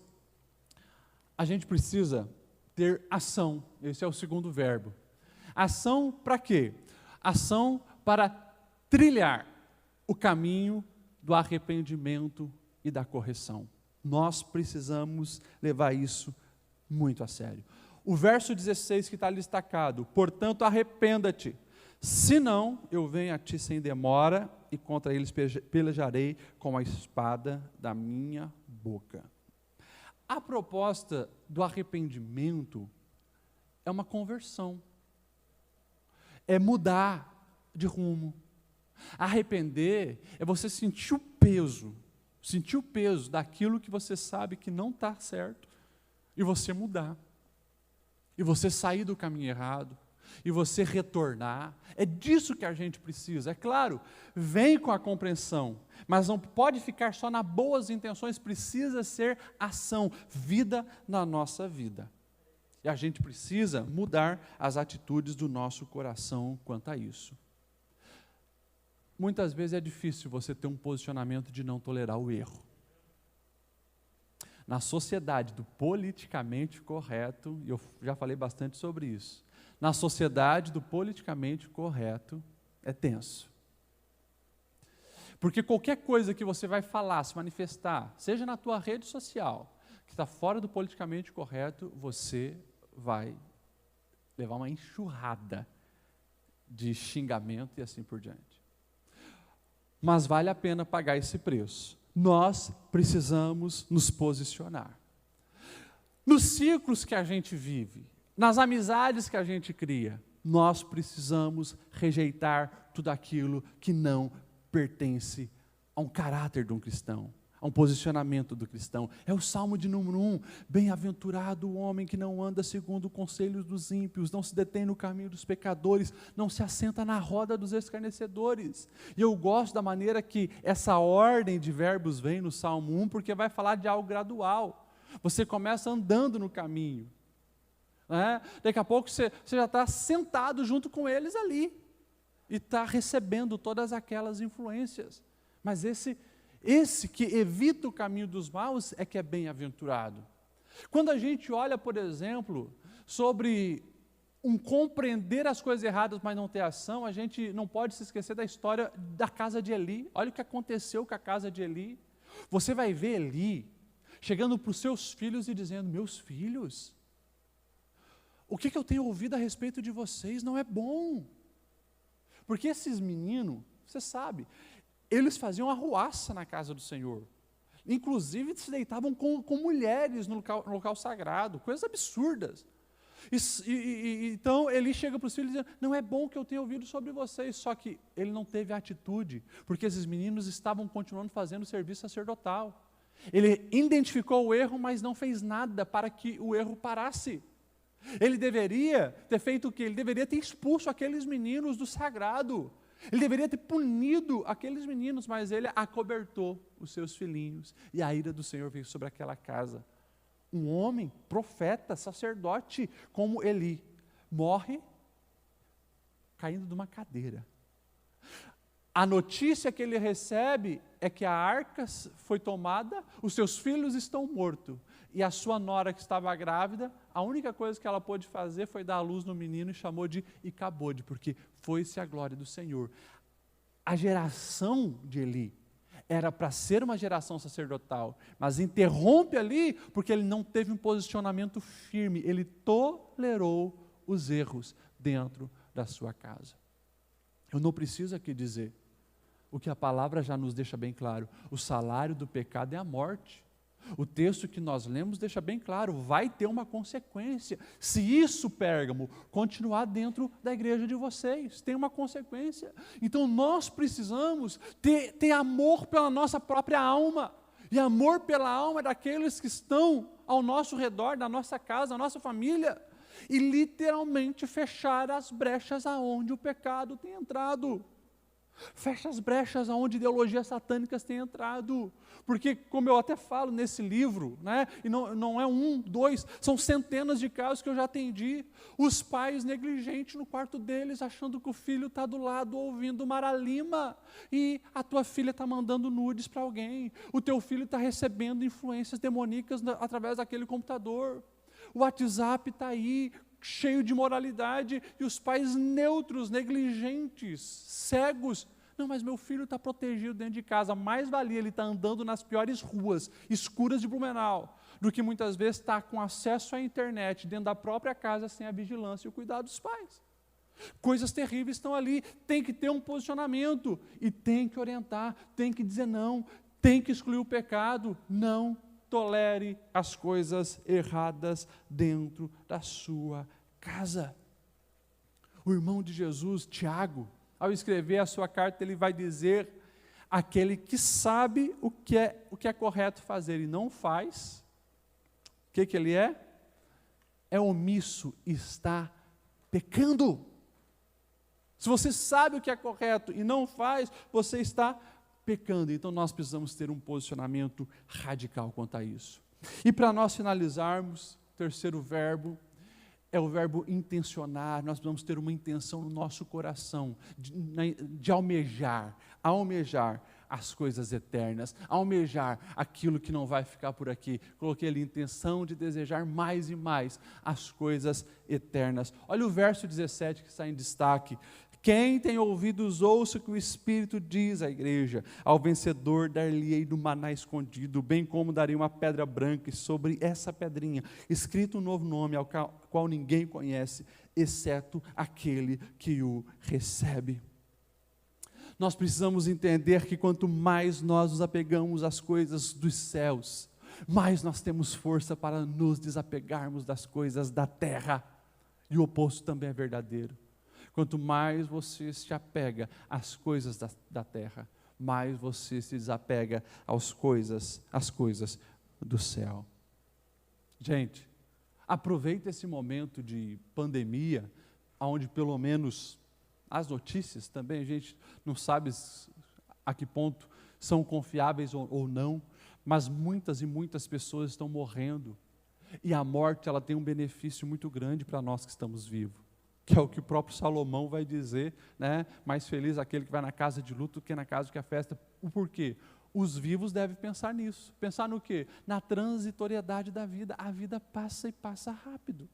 a gente precisa ter ação. Esse é o segundo verbo. Ação para quê? Ação para trilhar o caminho do arrependimento e da correção. Nós precisamos levar isso muito a sério. O verso 16 que está destacado: portanto, arrependa-te, senão eu venho a ti sem demora, e contra eles pelejarei com a espada da minha boca. A proposta do arrependimento é uma conversão, é mudar de rumo. Arrepender é você sentir o peso daquilo que você sabe que não está certo, e você mudar, e você sair do caminho errado, e você retornar. É disso que a gente precisa. É claro, vem com a compreensão, mas não pode ficar só nas boas intenções, precisa ser ação, vida na nossa vida. E a gente precisa mudar as atitudes do nosso coração quanto a isso. Muitas vezes é difícil você ter um posicionamento de não tolerar o erro. Na sociedade do politicamente correto, e eu já falei bastante sobre isso, na sociedade do politicamente correto é tenso. Porque qualquer coisa que você vai falar, se manifestar, seja na tua rede social, que está fora do politicamente correto, você vai levar uma enxurrada de xingamento e assim por diante. Mas vale a pena pagar esse preço. Nós precisamos nos posicionar. Nos ciclos que a gente vive, nas amizades que a gente cria, nós precisamos rejeitar tudo aquilo que não pertence a um caráter de um cristão, a um posicionamento do cristão. É o Salmo de número 1, bem-aventurado o homem que não anda segundo o conselho dos ímpios, não se detém no caminho dos pecadores, não se assenta na roda dos escarnecedores. E eu gosto da maneira que essa ordem de verbos vem no Salmo 1, porque vai falar de algo gradual. Você começa andando no caminho, né? Daqui a pouco você já está sentado junto com eles ali, e está recebendo todas aquelas influências. Mas esse que evita o caminho dos maus é que é bem-aventurado. Quando a gente olha, por exemplo, sobre compreender as coisas erradas, mas não ter ação, a gente não pode se esquecer da história da casa de Eli. Olha o que aconteceu com a casa de Eli. Você vai ver Eli chegando para os seus filhos e dizendo: meus filhos, o que eu tenho ouvido a respeito de vocês não é bom. Porque esses meninos, você sabe, eles faziam arruaça na casa do Senhor. Inclusive, se deitavam com mulheres no local sagrado, coisas absurdas. Então, ele chega para os filhos e diz: não é bom que eu tenha ouvido sobre vocês. Só que ele não teve atitude, porque esses meninos estavam continuando fazendo o serviço sacerdotal. Ele identificou o erro, mas não fez nada para que o erro parasse. Ele deveria ter feito o quê? Ele deveria ter expulso aqueles meninos do sagrado. Ele deveria ter punido aqueles meninos, mas ele acobertou os seus filhinhos. E a ira do Senhor veio sobre aquela casa. um homem, profeta, sacerdote, como Eli, morre caindo de uma cadeira. A notícia que ele recebe é que a arca foi tomada, os seus filhos estão mortos, e a sua nora que estava grávida, a única coisa que ela pôde fazer foi dar à luz no menino e chamou de Icabode, porque foi-se a glória do Senhor. A geração de Eli era para ser uma geração sacerdotal, mas interrompe ali porque ele não teve um posicionamento firme, ele tolerou os erros dentro da sua casa. Eu não preciso aqui dizer o que a palavra já nos deixa bem claro: o salário do pecado é a morte. O texto que nós lemos deixa bem claro, vai ter uma consequência. Se isso, Pérgamo, continuar dentro da igreja de vocês, tem uma consequência. Então nós precisamos ter amor pela nossa própria alma. E amor pela alma daqueles que estão ao nosso redor, da nossa casa, da nossa família. E literalmente fechar as brechas aonde o pecado tem entrado. Fecha as brechas aonde ideologias satânicas têm entrado, porque, como eu até falo nesse livro, né, e não é um, dois, são centenas de casos que eu já atendi, os pais negligentes no quarto deles, achando que o filho está do lado ouvindo Mara Lima, e a tua filha está mandando nudes para alguém, o teu filho está recebendo influências demoníacas através daquele computador, o WhatsApp está aí, cheio de moralidade, e os pais neutros, negligentes, cegos. Não, mas meu filho está protegido dentro de casa, mais valia ele estar andando nas piores ruas, escuras de Blumenau, do que muitas vezes estar com acesso à internet, dentro da própria casa, sem a vigilância e o cuidado dos pais. Coisas terríveis estão ali, tem que ter um posicionamento, e tem que orientar, tem que dizer não, tem que excluir o pecado, não tolere as coisas erradas dentro da sua casa. O irmão de Jesus, Tiago, ao escrever a sua carta, ele vai dizer: aquele que sabe o que é correto fazer e não faz, o que ele é? É omisso e está pecando. Se você sabe o que é correto e não faz, você está pecando. Então nós precisamos ter um posicionamento radical quanto a isso. E para nós finalizarmos, o terceiro verbo é o verbo intencionar. Nós precisamos ter uma intenção no nosso coração de almejar as coisas eternas, almejar aquilo que não vai ficar por aqui. Coloquei ali intenção de desejar mais e mais as coisas eternas. Olha o verso 17 que está em destaque: quem tem ouvidos, ouça o que o Espírito diz à igreja. Ao vencedor dar-lhe-ei do maná escondido, bem como darei uma pedra branca, e sobre essa pedrinha escrito um novo nome, ao qual ninguém conhece, exceto aquele que o recebe. Nós precisamos entender que quanto mais nós nos apegamos às coisas dos céus, mais nós temos força para nos desapegarmos das coisas da terra. E o oposto também é verdadeiro. Quanto mais você se apega às coisas da terra, mais você se desapega às coisas do céu. Gente, aproveita esse momento de pandemia, onde pelo menos as notícias também, a gente não sabe a que ponto são confiáveis ou não, mas muitas e muitas pessoas estão morrendo, e a morte ela tem um benefício muito grande para nós que estamos vivos. Que é o que o próprio Salomão vai dizer, né? Mais feliz aquele que vai na casa de luto do que na casa que é festa. O porquê? Os vivos devem pensar nisso. Pensar no quê? Na transitoriedade da vida. A vida passa e passa rápido.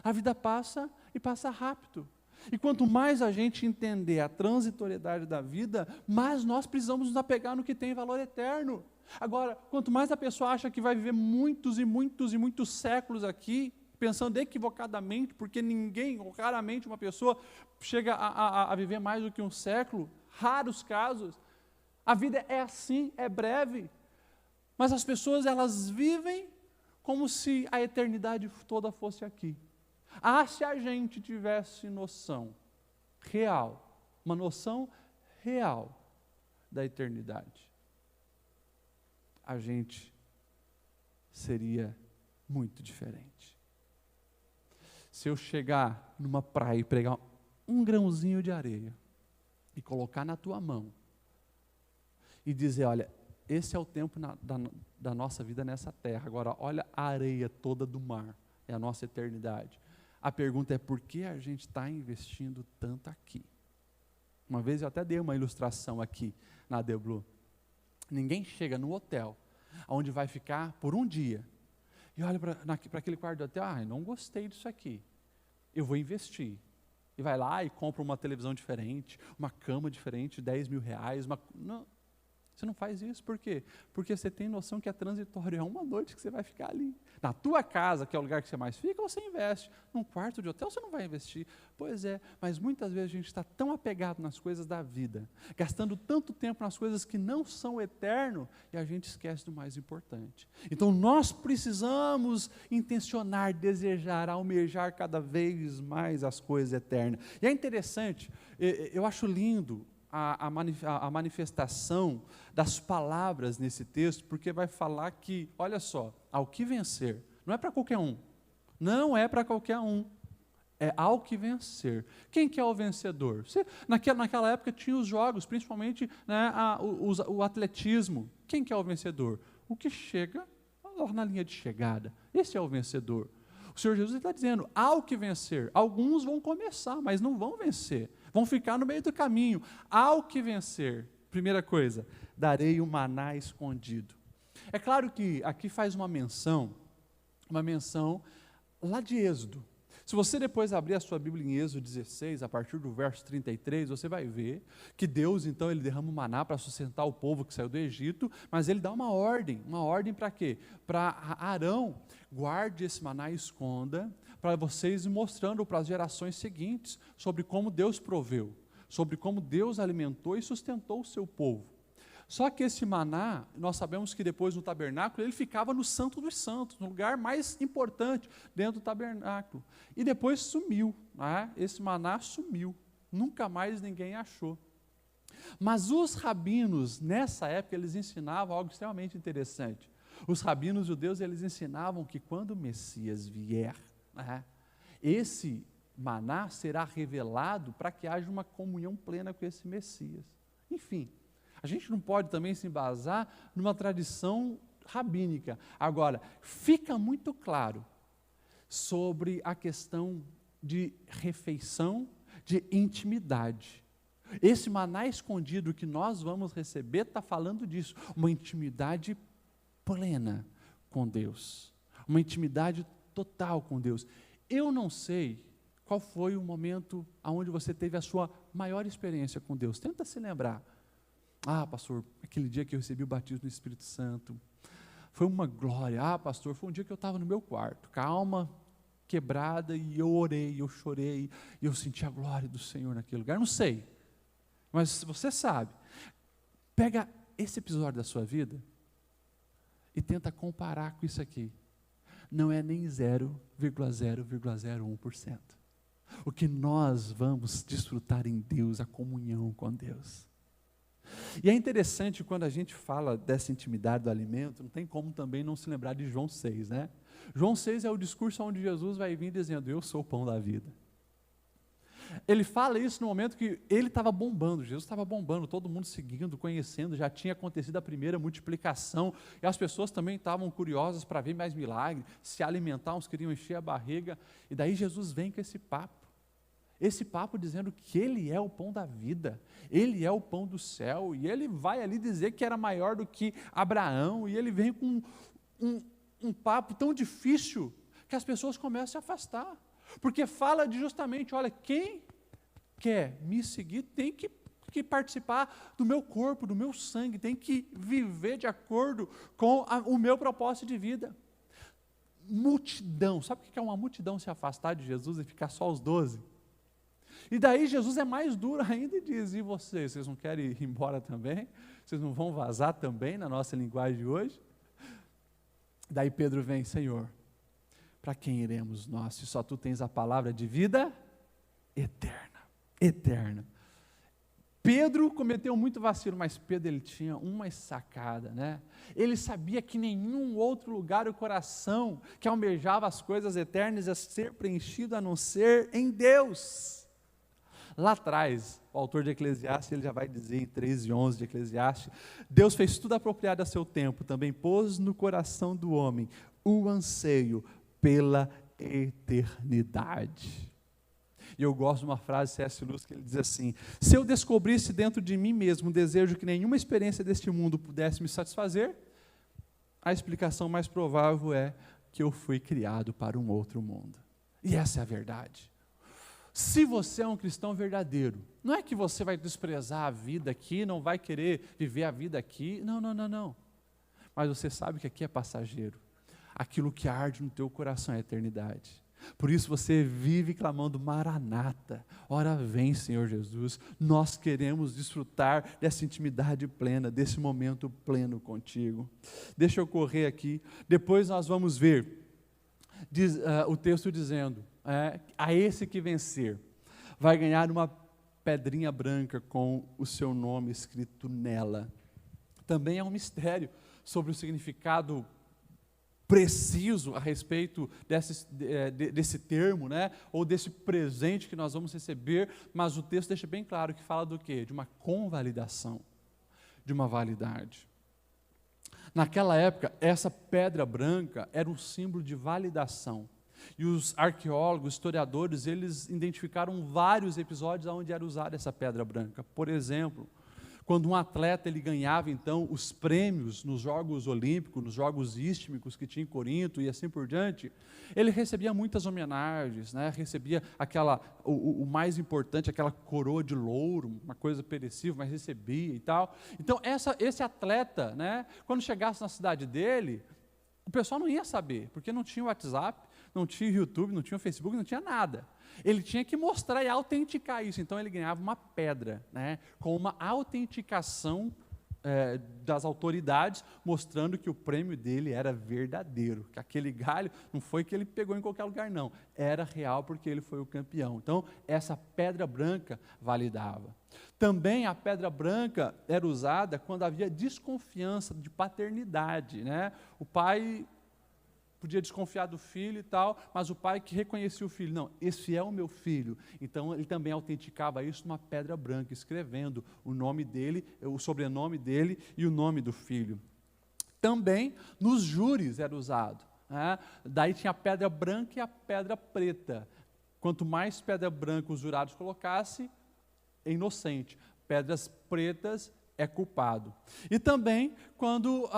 A vida passa e passa rápido. E quanto mais a gente entender a transitoriedade da vida, mais nós precisamos nos apegar no que tem valor eterno. Agora, quanto mais a pessoa acha que vai viver muitos e muitos e muitos séculos aqui, pensando equivocadamente, porque ninguém, ou raramente uma pessoa chega a viver mais do que um século, raros casos. A vida é assim, é breve, mas as pessoas elas vivem como se a eternidade toda fosse aqui. Se a gente tivesse noção real, uma noção real da eternidade, a gente seria muito diferente. Se eu chegar numa praia e pegar um grãozinho de areia e colocar na tua mão e dizer, olha, esse é o tempo da nossa vida nessa terra. Agora, olha a areia toda do mar, é a nossa eternidade. A pergunta é, por que a gente está investindo tanto aqui? Uma vez eu até dei uma ilustração aqui na The Blue. Ninguém chega no hotel, onde vai ficar por um dia, e olha para aquele quarto de hotel, não gostei disso aqui, eu vou investir. E vai lá e compra uma televisão diferente, uma cama diferente, 10 mil reais. Não, você não faz isso, por quê? Porque você tem noção que é transitório, é uma noite que você vai ficar ali. Na tua casa, que é o lugar que você mais fica, você investe. Num quarto de hotel você não vai investir. Pois é, mas muitas vezes a gente está tão apegado nas coisas da vida, gastando tanto tempo nas coisas que não são eterno, e a gente esquece do mais importante. Então nós precisamos intencionar, desejar, almejar cada vez mais as coisas eternas. E é interessante, eu acho lindo a manifestação das palavras nesse texto, porque vai falar que, olha só, ao que vencer, não é para qualquer um, não é para qualquer um, é ao que vencer. Quem que é o vencedor? Naquela época tinha os jogos, principalmente, né, o atletismo. Quem que é o vencedor? O que chega lá na linha de chegada, esse é o vencedor. O Senhor Jesus está dizendo, ao que vencer. Alguns vão começar, mas não vão vencer, vão ficar no meio do caminho. Ao que vencer, primeira coisa, darei o maná escondido. É claro que aqui faz uma menção lá de Êxodo. Se você depois abrir a sua Bíblia em Êxodo 16, a partir do verso 33, você vai ver que Deus, então, ele derrama o maná para sustentar o povo que saiu do Egito, mas ele dá uma ordem para quê? Para Arão, guarde esse maná e esconda, para vocês ir mostrando para as gerações seguintes sobre como Deus proveu, sobre como Deus alimentou e sustentou o seu povo. Só que esse maná, nós sabemos que depois no tabernáculo, ele ficava no Santo dos Santos, no lugar mais importante dentro do tabernáculo. E depois sumiu, né? Esse maná sumiu, nunca mais ninguém achou. Mas os rabinos, nessa época, eles ensinavam algo extremamente interessante. Os rabinos judeus, eles ensinavam que quando o Messias vier, né, esse maná será revelado para que haja uma comunhão plena com esse Messias. Enfim, a gente não pode também se embasar numa tradição rabínica. Agora, fica muito claro sobre a questão de refeição, de intimidade. Esse maná escondido que nós vamos receber está falando disso, uma intimidade plena com Deus, uma intimidade total com Deus. Eu não sei qual foi o momento onde você teve a sua maior experiência com Deus. Tenta se lembrar. Pastor, aquele dia que eu recebi o batismo do Espírito Santo, foi uma glória. Pastor, foi um dia que eu estava no meu quarto, calma, quebrada, e eu orei, eu chorei, e eu senti a glória do Senhor naquele lugar. Não sei, mas você sabe. Pega esse episódio da sua vida e tenta comparar com isso aqui. Não é nem 0,001%. O que nós vamos desfrutar em Deus, a comunhão com Deus. E é interessante quando a gente fala dessa intimidade do alimento, não tem como também não se lembrar de João 6, né? João 6 é o discurso onde Jesus vai vir dizendo, eu sou o pão da vida. Ele fala isso no momento que ele estava bombando, Jesus estava bombando, todo mundo seguindo, conhecendo, já tinha acontecido a primeira multiplicação, e as pessoas também estavam curiosas para ver mais milagres, se alimentar, uns queriam encher a barriga, e daí Jesus vem com esse papo dizendo que Ele é o pão da vida, Ele é o pão do céu, e Ele vai ali dizer que era maior do que Abraão, e Ele vem com um papo tão difícil, que as pessoas começam a se afastar, porque fala de justamente, olha, quem quer me seguir tem que participar do meu corpo, do meu sangue, tem que viver de acordo com o meu propósito de vida. Multidão, sabe o que é uma multidão se afastar de Jesus e ficar só os 12? E daí Jesus é mais duro ainda e diz, e vocês não querem ir embora também? Vocês não vão vazar também na nossa linguagem de hoje? Daí Pedro vem, Senhor, para quem iremos nós, se só Tu tens a palavra de vida eterna, eterna. Pedro cometeu muito vacilo, mas Pedro ele tinha uma sacada, né? Ele sabia que nenhum outro lugar o coração que almejava as coisas eternas ia ser preenchido a não ser em Deus. Lá atrás, o autor de Eclesiastes, ele já vai dizer em 13:11 de Eclesiastes, Deus fez tudo apropriado a seu tempo, também pôs no coração do homem o anseio pela eternidade. E eu gosto de uma frase de C.S. Lewis que ele diz assim: se eu descobrisse dentro de mim mesmo um desejo que nenhuma experiência deste mundo pudesse me satisfazer, a explicação mais provável é que eu fui criado para um outro mundo. E essa é a verdade. Se você é um cristão verdadeiro, não é que você vai desprezar a vida aqui, não vai querer viver a vida aqui, não. Mas você sabe que aqui é passageiro. Aquilo que arde no teu coração é a eternidade. Por isso você vive clamando: Maranata, ora vem, Senhor Jesus. Nós queremos desfrutar dessa intimidade plena, desse momento pleno contigo. Deixa eu correr aqui, depois nós vamos ver, diz, o texto dizendo, a esse que vencer, vai ganhar uma pedrinha branca com o seu nome escrito nela. Também é um mistério sobre o significado preciso a respeito desse termo, né? Ou desse presente que nós vamos receber, mas o texto deixa bem claro que fala do quê? De uma convalidação, de uma validade. Naquela época, essa pedra branca era um símbolo de validação. E os arqueólogos, historiadores, eles identificaram vários episódios onde era usada essa pedra branca. Por exemplo, quando um atleta ele ganhava então os prêmios nos Jogos Olímpicos, nos Jogos Istmicos que tinha em Corinto e assim por diante, ele recebia muitas homenagens, né? Recebia o mais importante, aquela coroa de louro, uma coisa perecível, mas recebia e tal. Então esse atleta, né, quando chegasse na cidade dele, o pessoal não ia saber, porque não tinha WhatsApp, não tinha YouTube, não tinha Facebook, não tinha nada. Ele tinha que mostrar e autenticar isso. Então ele ganhava uma pedra, né, com uma autenticação das autoridades, mostrando que o prêmio dele era verdadeiro, que aquele galho não foi que ele pegou em qualquer lugar, não, era real porque ele foi o campeão. Então essa pedra branca validava. Também a pedra branca era usada quando havia desconfiança de paternidade, né? O pai podia desconfiar do filho e tal, mas o pai que reconhecia o filho, não, esse é o meu filho. Então ele também autenticava isso numa pedra branca, escrevendo o nome dele, o sobrenome dele e o nome do filho. Também nos júris era usado, né? Daí tinha a pedra branca e a pedra preta. Quanto mais pedra branca os jurados colocassem, é inocente. Pedras pretas é culpado. E também quando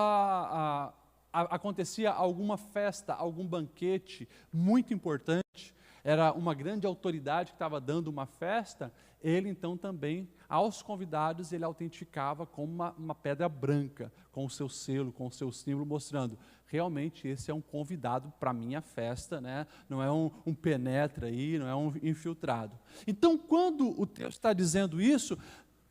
acontecia alguma festa, algum banquete muito importante, era uma grande autoridade que estava dando uma festa, ele então também, aos convidados, ele autentificava com uma pedra branca, com o seu selo, com o seu símbolo, mostrando, realmente esse é um convidado para a minha festa, né? Não é um penetra aí, não é um infiltrado. Então, quando o texto está dizendo isso,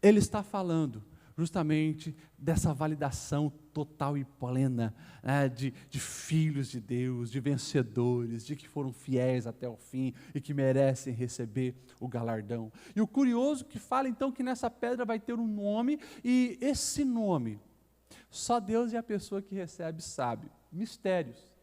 ele está falando justamente dessa validação total e plena, né, de filhos de Deus, de vencedores, de que foram fiéis até o fim e que merecem receber o galardão. E o curioso que fala então que nessa pedra vai ter um nome, e esse nome, só Deus e a pessoa que recebe sabe. Mistérios.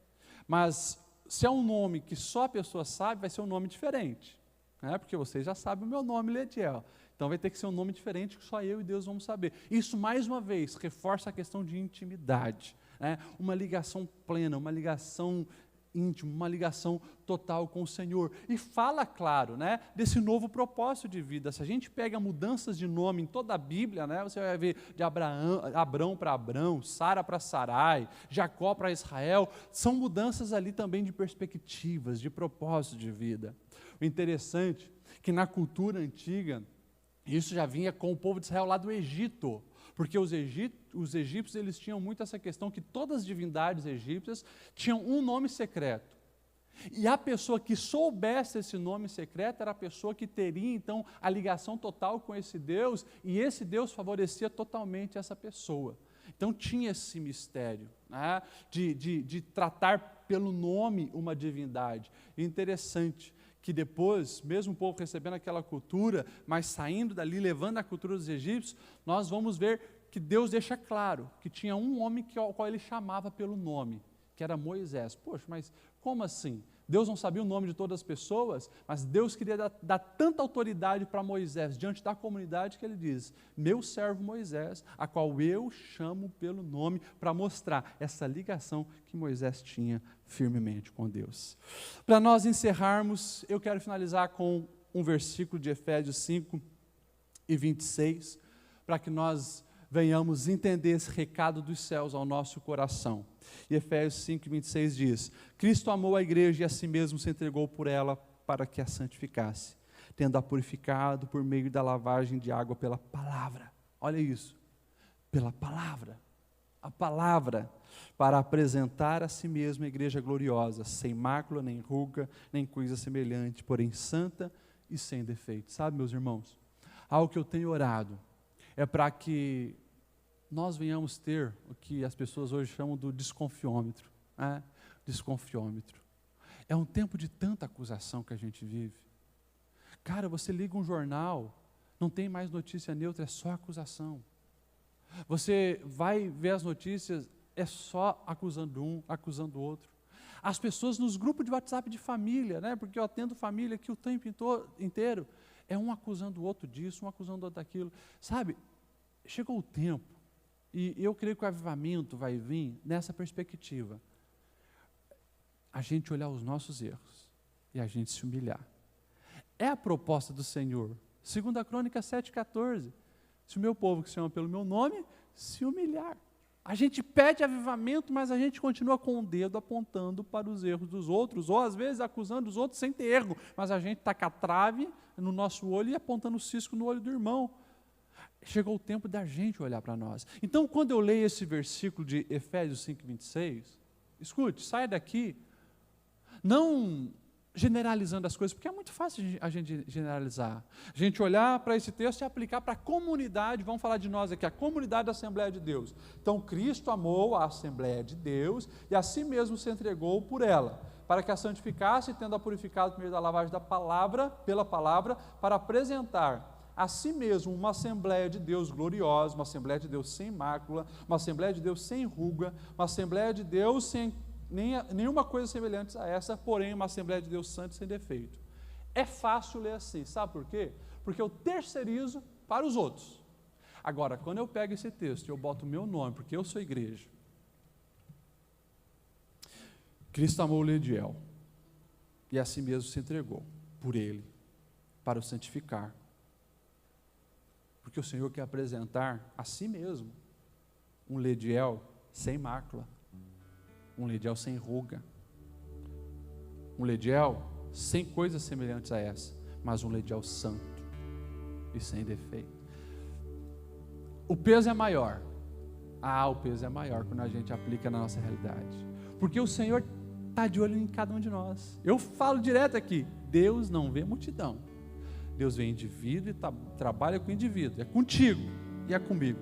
Mas se é um nome que só a pessoa sabe, vai ser um nome diferente, né? Porque vocês já sabem o meu nome, Lediel. Então vai ter que ser um nome diferente que só eu e Deus vamos saber. Isso, mais uma vez, reforça a questão de intimidade, né? Uma ligação plena, uma ligação íntima, uma ligação total com o Senhor. E fala, claro, né, desse novo propósito de vida. Se a gente pega mudanças de nome em toda a Bíblia, né, você vai ver de Abrão para Abrão, Sara para Sarai, Jacó para Israel, são mudanças ali também de perspectivas, de propósito de vida. O interessante é que na cultura antiga, isso já vinha com o povo de Israel lá do Egito, porque os egípcios eles tinham muito essa questão que todas as divindades egípcias tinham um nome secreto. E a pessoa que soubesse esse nome secreto era a pessoa que teria então a ligação total com esse Deus, e esse Deus favorecia totalmente essa pessoa. Então tinha esse mistério, né, de tratar pelo nome uma divindade. E interessante que depois, mesmo o povo recebendo aquela cultura, mas saindo dali, levando a cultura dos egípcios, nós vamos ver que Deus deixa claro que tinha um homem ao qual ele chamava pelo nome, que era Moisés. Poxa, mas Como assim? Deus não sabia o nome de todas as pessoas, mas Deus queria dar tanta autoridade para Moisés, diante da comunidade, que ele diz, meu servo Moisés, a qual eu chamo pelo nome, para mostrar essa ligação que Moisés tinha firmemente com Deus. Para nós encerrarmos, eu quero finalizar com um versículo de Efésios 5:26, para que nós venhamos entender esse recado dos céus ao nosso coração. E Efésios 5:26 diz, Cristo amou a igreja e a si mesmo se entregou por ela para que a santificasse, tendo-a purificado por meio da lavagem de água pela palavra. Olha isso, pela palavra. A palavra, para apresentar a si mesmo a igreja gloriosa, sem mácula, nem ruga, nem coisa semelhante, porém santa e sem defeito. Sabe, meus irmãos, algo que eu tenho orado é para que nós venhamos ter o que as pessoas hoje chamam do desconfiômetro. Desconfiômetro. É um tempo de tanta acusação que a gente vive. Cara, você liga um jornal, não tem mais notícia neutra, é só acusação. Você vai ver as notícias, é só acusando um, acusando o outro. As pessoas nos grupos de WhatsApp de família, porque eu atendo família aqui o tempo inteiro, é um acusando o outro disso, um acusando o outro daquilo. Sabe, chegou o tempo, e eu creio que o avivamento vai vir nessa perspectiva. A gente olhar os nossos erros e a gente se humilhar. É a proposta do Senhor. 2 Crônicas 7:14. Se o meu povo que se chama pelo meu nome, se humilhar. A gente pede avivamento, mas a gente continua com o dedo apontando para os erros dos outros, ou às vezes acusando os outros sem ter erro, mas a gente está com a trave no nosso olho e apontando o cisco no olho do irmão. Chegou o tempo da gente olhar para nós. Então, quando eu leio esse versículo de Efésios 5:26, escute, sai daqui, não generalizando as coisas, porque é muito fácil a gente generalizar. A gente olhar para esse texto e aplicar para a comunidade, vamos falar de nós aqui, a comunidade da Assembleia de Deus. Então, Cristo amou a Assembleia de Deus e a si mesmo se entregou por ela, para que a santificasse, tendo-a purificado por meio da lavagem da palavra, pela palavra, para apresentar a si mesmo uma Assembleia de Deus gloriosa, uma Assembleia de Deus sem mácula, uma Assembleia de Deus sem ruga, uma Assembleia de Deus sem nenhuma coisa semelhante a essa, porém uma Assembleia de Deus santa e sem defeito. É fácil ler assim, sabe por quê? Porque eu terceirizo para os outros. Agora, quando eu pego esse texto e eu boto o meu nome, porque eu sou igreja, Cristo amou o Lediel e a si mesmo se entregou por ele, para o santificar. Porque o Senhor quer apresentar a si mesmo um Lediel sem mácula, um Lediel sem ruga, um Lediel sem coisas semelhantes a essa, mas um Lediel santo e sem defeito. O peso é maior. O peso é maior quando a gente aplica na nossa realidade, porque o Senhor está de olho em cada um de nós. Eu falo direto aqui, Deus não vê multidão, Deus vê indivíduo e trabalha com o indivíduo, é contigo e é comigo.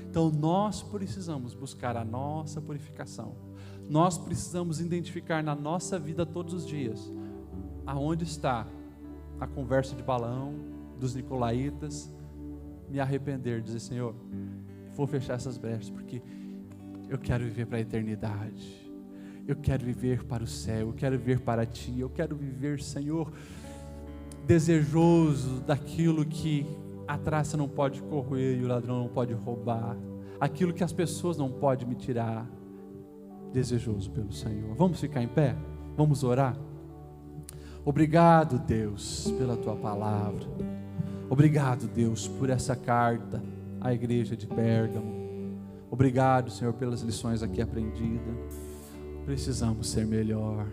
Então nós precisamos buscar a nossa purificação, nós precisamos identificar na nossa vida todos os dias, aonde está a conversa de Balaão, dos nicolaítas, me arrepender, dizer, Senhor, vou fechar essas brechas, porque eu quero viver para a eternidade, eu quero viver para o céu, eu quero viver para Ti, eu quero viver, Senhor, desejoso daquilo que a traça não pode corroer e o ladrão não pode roubar, aquilo que as pessoas não podem me tirar, desejoso pelo Senhor. Vamos ficar em pé? Vamos orar? Obrigado, Deus, pela Tua palavra. Obrigado, Deus, por essa carta à igreja de Pérgamo. Obrigado, Senhor, pelas lições aqui aprendidas. Precisamos ser melhor.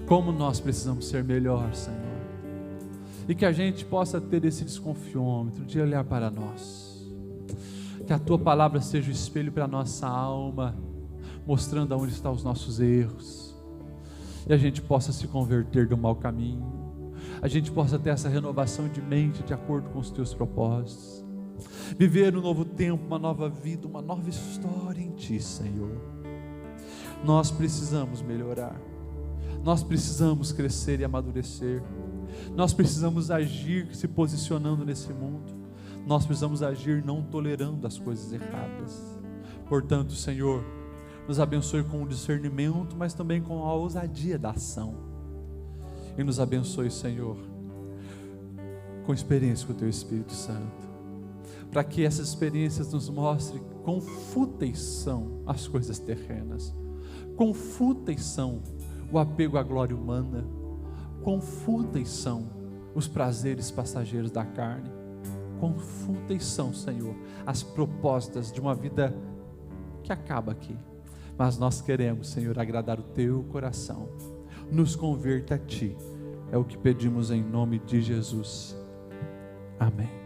Como nós precisamos ser melhor, Senhor. E que a gente possa ter esse desconfiômetro de olhar para nós. Que a Tua palavra seja o espelho para a nossa alma, mostrando aonde estão os nossos erros. E a gente possa se converter do mau caminho. A gente possa ter essa renovação de mente de acordo com os Teus propósitos. Viver um novo tempo, uma nova vida, uma nova história em Ti, Senhor. Nós precisamos melhorar. Nós precisamos crescer e amadurecer. Nós precisamos agir se posicionando nesse mundo. Nós precisamos agir não tolerando as coisas erradas. Portanto, Senhor, nos abençoe com o discernimento, mas também com a ousadia da ação. E nos abençoe, Senhor, com experiência com o Teu Espírito Santo, para que essas experiências nos mostrem quão fúteis são as coisas terrenas, quão fúteis são o apego à glória humana, quão fúteis são os prazeres passageiros da carne, quão fúteis são, Senhor, as propostas de uma vida que acaba aqui. Mas nós queremos, Senhor, agradar o Teu coração. Nos converta a Ti, é o que pedimos em nome de Jesus. Amém.